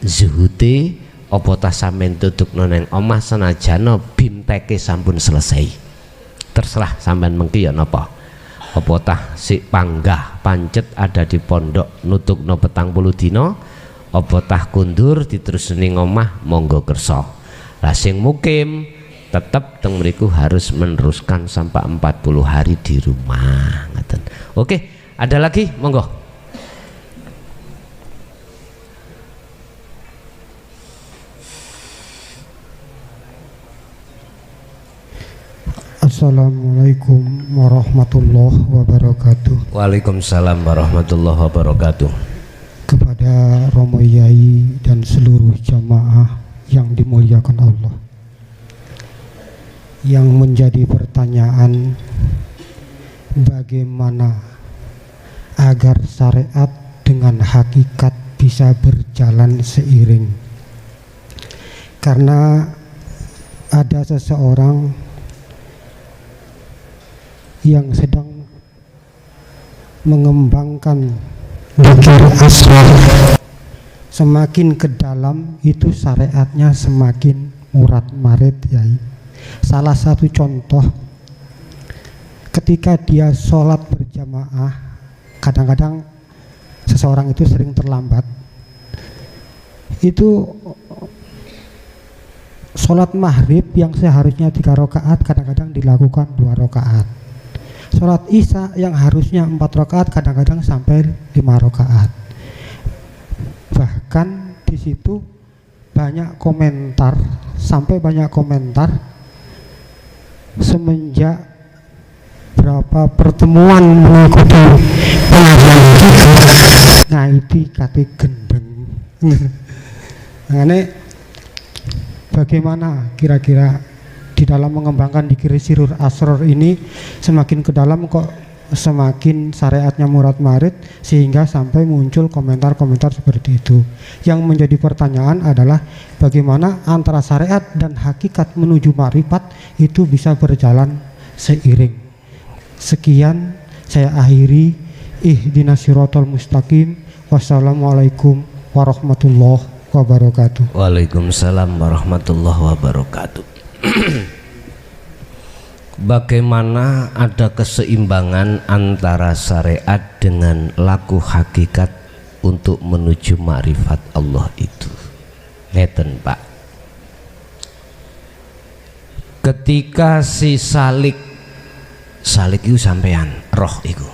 A: zuhute. Apa ta sampean tutukno nang omah sanajana bimteke sampun selesai. Terserah sampean mengki ya napa. Apa tah sik panggah pancet ada di pondok nutukno 40 dina, apa tah kundur diterus ning omah monggo kersa. Lah sing mukim tetep teng mriku harus meneruskan sampai 40 hari di rumah. Ngaten. Oke, ada lagi monggo.
B: Assalamualaikum warahmatullahi wabarakatuh.
A: Waalaikumsalam warahmatullahi wabarakatuh.
B: Kepada Romo Yai dan seluruh jamaah yang dimuliakan Allah, yang menjadi pertanyaan bagaimana agar syariat dengan hakikat bisa berjalan seiring. Karena ada seseorang yang sedang mengembangkan dzikir asrar, semakin ke dalam itu syariatnya semakin murad marid, Yai. Salah satu contoh, ketika dia sholat berjamaah, kadang-kadang seseorang itu sering terlambat. Itu sholat maghrib yang seharusnya 3 rakaat kadang-kadang dilakukan 2 rakaat. Sholat isya yang harusnya 4 rakaat kadang-kadang sampai 5 rakaat. Bahkan di situ banyak komentar, sampai banyak komentar semenjak berapa pertemuan mengikuti pengajian ngaiti kate gendeng. Makanya bagaimana kira-kira di dalam mengembangkan dzikir sirur asror ini, semakin ke dalam kok semakin syariatnya murad marid, sehingga sampai muncul komentar-komentar seperti itu. Yang menjadi pertanyaan adalah bagaimana antara syariat dan hakikat menuju makrifat itu bisa berjalan seiring. Sekian saya akhiri. Ihdinas siratal mustaqim. Wassalamualaikum warahmatullahi wabarakatuh.
A: Waalaikumsalam warahmatullahi wabarakatuh. Bagaimana ada keseimbangan antara syariat dengan laku hakikat untuk menuju ma'rifat Allah itu? Ngeten, Pak. Ketika si salik itu sampean roh itu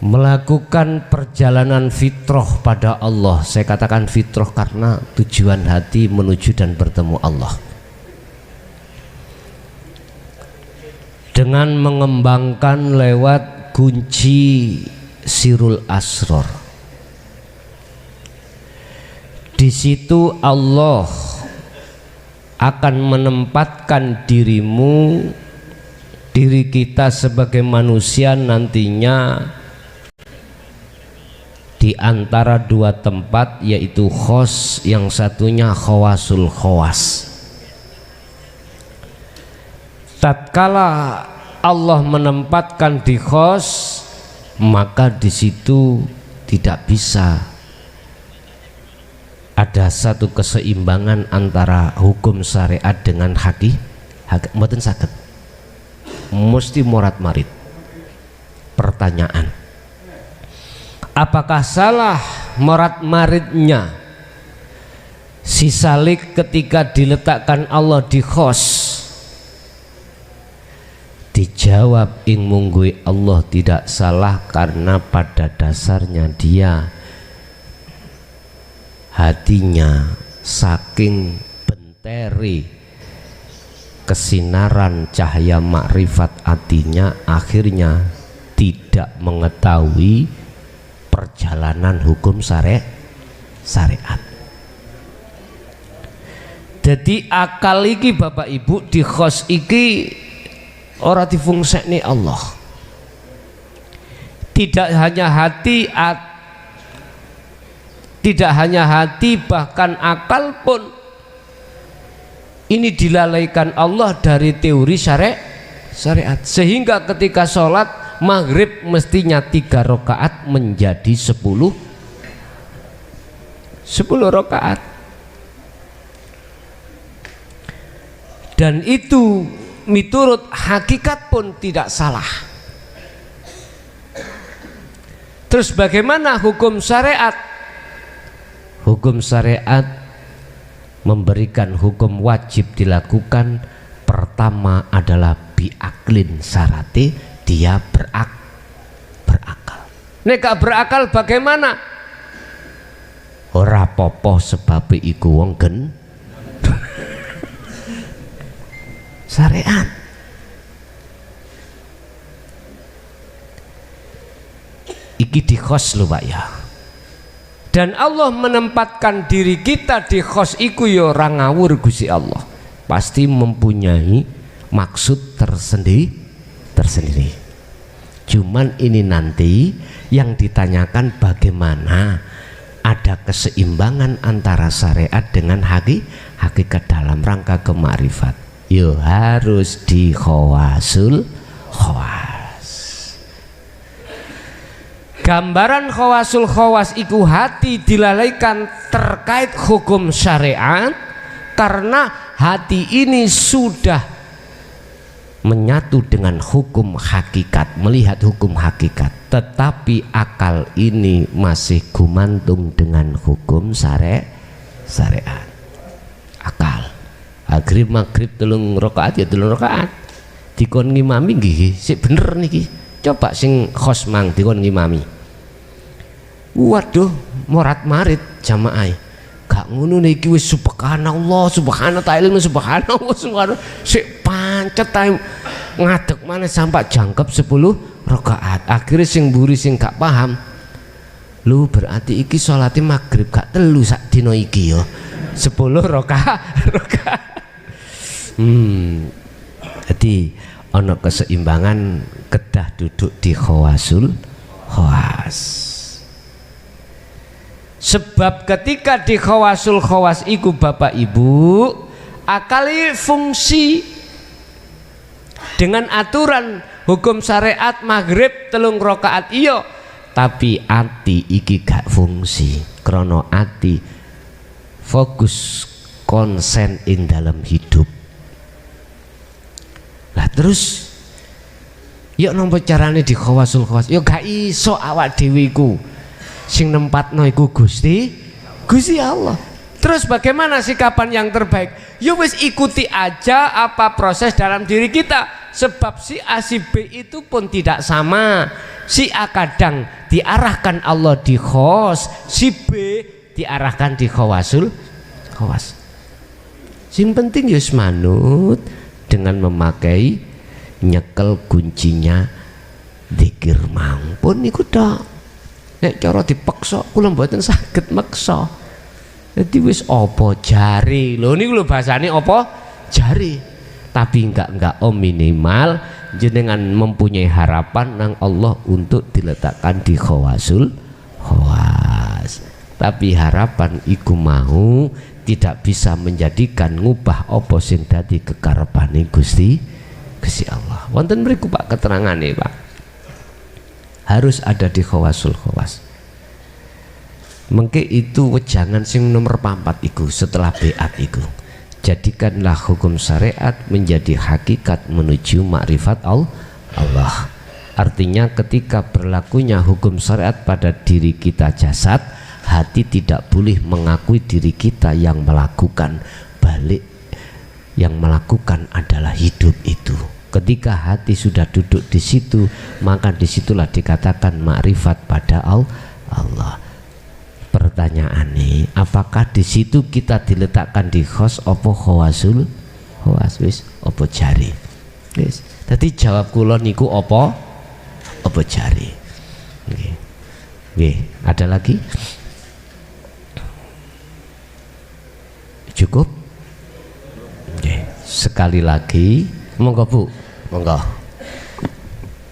A: melakukan perjalanan fitrah pada Allah. Saya katakan fitrah karena tujuan hati menuju dan bertemu Allah, dengan mengembangkan lewat kunci sirul asror. Di situ Allah akan menempatkan diri kita sebagai manusia nantinya di antara 2 tempat, yaitu khos, yang satunya khawasul khawas. Tatkala Allah menempatkan di khos, maka di situ tidak bisa ada satu keseimbangan antara hukum syariat dengan mboten saged, mesti murad marid. Pertanyaan, apakah salah murad maridnya si salik ketika diletakkan Allah di khos? Dijawab ing munggui Allah tidak salah, karena pada dasarnya dia hatinya saking benteri kesinaran cahaya makrifat hatinya, akhirnya tidak mengetahui perjalanan hukum syariat. Jadi akal iki Bapak Ibu di khos iki ora difungsekne Allah. Tidak hanya hati, bahkan akal pun ini dilalaikan Allah dari teori syariat, sehingga ketika sholat maghrib mestinya 3 rakaat menjadi 10 rakaat, dan itu miturut hakikat pun tidak salah. Terus bagaimana hukum syariat? Hukum syariat memberikan hukum wajib dilakukan. Pertama adalah biaklin syarati, dia berakal. Nek gak berakal bagaimana? Ora popo sebab iku wong syariat. Iki di khos lho Pak ya. Dan Allah menempatkan diri kita di khos iku ya ora ngawur Gusti Allah. Pasti mempunyai maksud tersendiri. Cuman ini nanti yang ditanyakan bagaimana ada keseimbangan antara syariat dengan hakikat dalam rangka kemakrifat. Yo harus di khawasul khawas. Gambaran khawasul khawas iku hati dilalaikan terkait hukum syariat karena hati ini sudah menyatu dengan hukum hakikat, melihat hukum hakikat, tetapi akal ini masih gumantung dengan hukum syariat. Akal maghrib telung rakaat ya telung rakaat dikon ngimami nggih sik bener niki, coba sing khos mang dikon ngimami, waduh morat marit jamaah gak ngono niki wis subhanallah subhanallah ta'ala subhanallah subhanallah sik pancet ae ngadeg maneh sampai jangkep 10 rakaat. Akhirnya sing mburi sing gak paham, lu berarti iki salate maghrib gak telu sak dina iki ya 10 rakaat. Jadi ana keseimbangan kedah duduk di khawasul khawas. Sebab ketika di khawasul khawas iku Bapak Ibu akali fungsi dengan aturan hukum syariat maghrib telung rakaat iya, tapi ati iki gak fungsi krono ati fokus konsen ing dalam hidup. Lah terus yuk nompo carane di khawasul khawas, yuk gak iso awak dhewe iku sing nempatno iku Gusti Allah. Terus bagaimana sikapan yang terbaik? Ya wis ikuti aja apa proses dalam diri kita. Sebab si A si B itu pun tidak sama. Si A kadang diarahkan Allah di khos, si B diarahkan di khawasul khawas. Sing penting yus manut dengan memakai nyekel kuncinya zikir mampun niku tok. Nek cara dipaksa kula mboten saged maksa. Dadi wis apa jari. Lho niku lho bahasane apa jari. Tapi enggak minimal jenengan mempunyai harapan nang Allah untuk diletakkan di khawasul khawas. Tapi harapan iku mau tidak bisa menjadikan ngubah apa sing dadi kekarepane Gusti Allah. Wonten mriku Pak keterangane Pak. Harus ada di khawasul khawas. Mengke itu wejangan sing nomor 4 iku setelah beat iku. Jadikanlah hukum syariat menjadi hakikat menuju makrifat Allah. Artinya ketika berlakunya hukum syariat pada diri kita jasad, hati tidak boleh mengakui diri kita yang melakukan, balik yang melakukan adalah hidup itu. Ketika hati sudah duduk di situ, maka disitulah dikatakan makrifat pada Allah. Pertanyaannya, apakah di situ kita diletakkan di khos opo khawasul khawas wis opo jari wis? Tadi jawab kula niku opo jari. Nggih. Ada lagi? Cukup? Nggih. Sekali lagi, monggo Bu, monggo.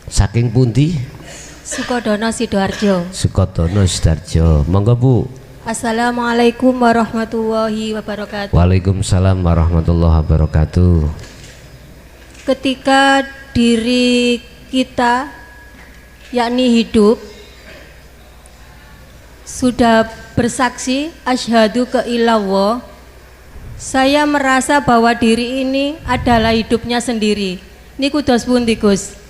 A: Saking pundi?
C: Sukodono Sidoarjo.
A: Sukodono Sidoarjo. Monggo Bu.
C: Assalamualaikum warahmatullahi wabarakatuh.
A: Waalaikumsalam warahmatullahi wabarakatuh.
C: Ketika diri kita yakni hidup sudah bersaksi asyhadu ke ilallah, saya merasa bahwa diri ini adalah hidupnya sendiri. Niku dos pundi Gus?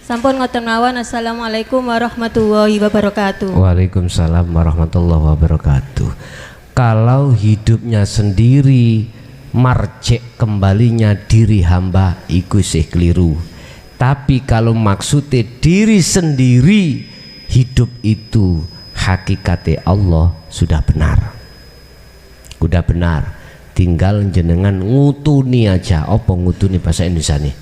C: Sampun ngoten mawon. Assalamualaikum warahmatullahi wabarakatuh.
A: Waalaikumsalam warahmatullahi wabarakatuh. Kalau hidupnya sendiri, marjek kembalinya diri hamba iku sih keliru. Tapi kalau maksudnya diri sendiri, hidup itu hakikatnya Allah sudah benar. Sudah benar. Tinggal jenengan ngutuni aja. Apa ngutuni bahasa Indonesia nih?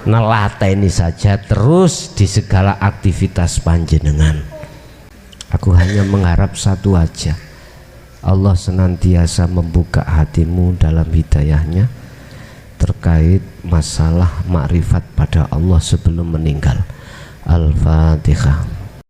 A: Nelateni saja terus di segala aktivitas panjenengan. Aku hanya mengharap satu aja, Allah senantiasa membuka hatimu dalam hidayahnya terkait masalah makrifat pada Allah sebelum meninggal. Al-Fatihah.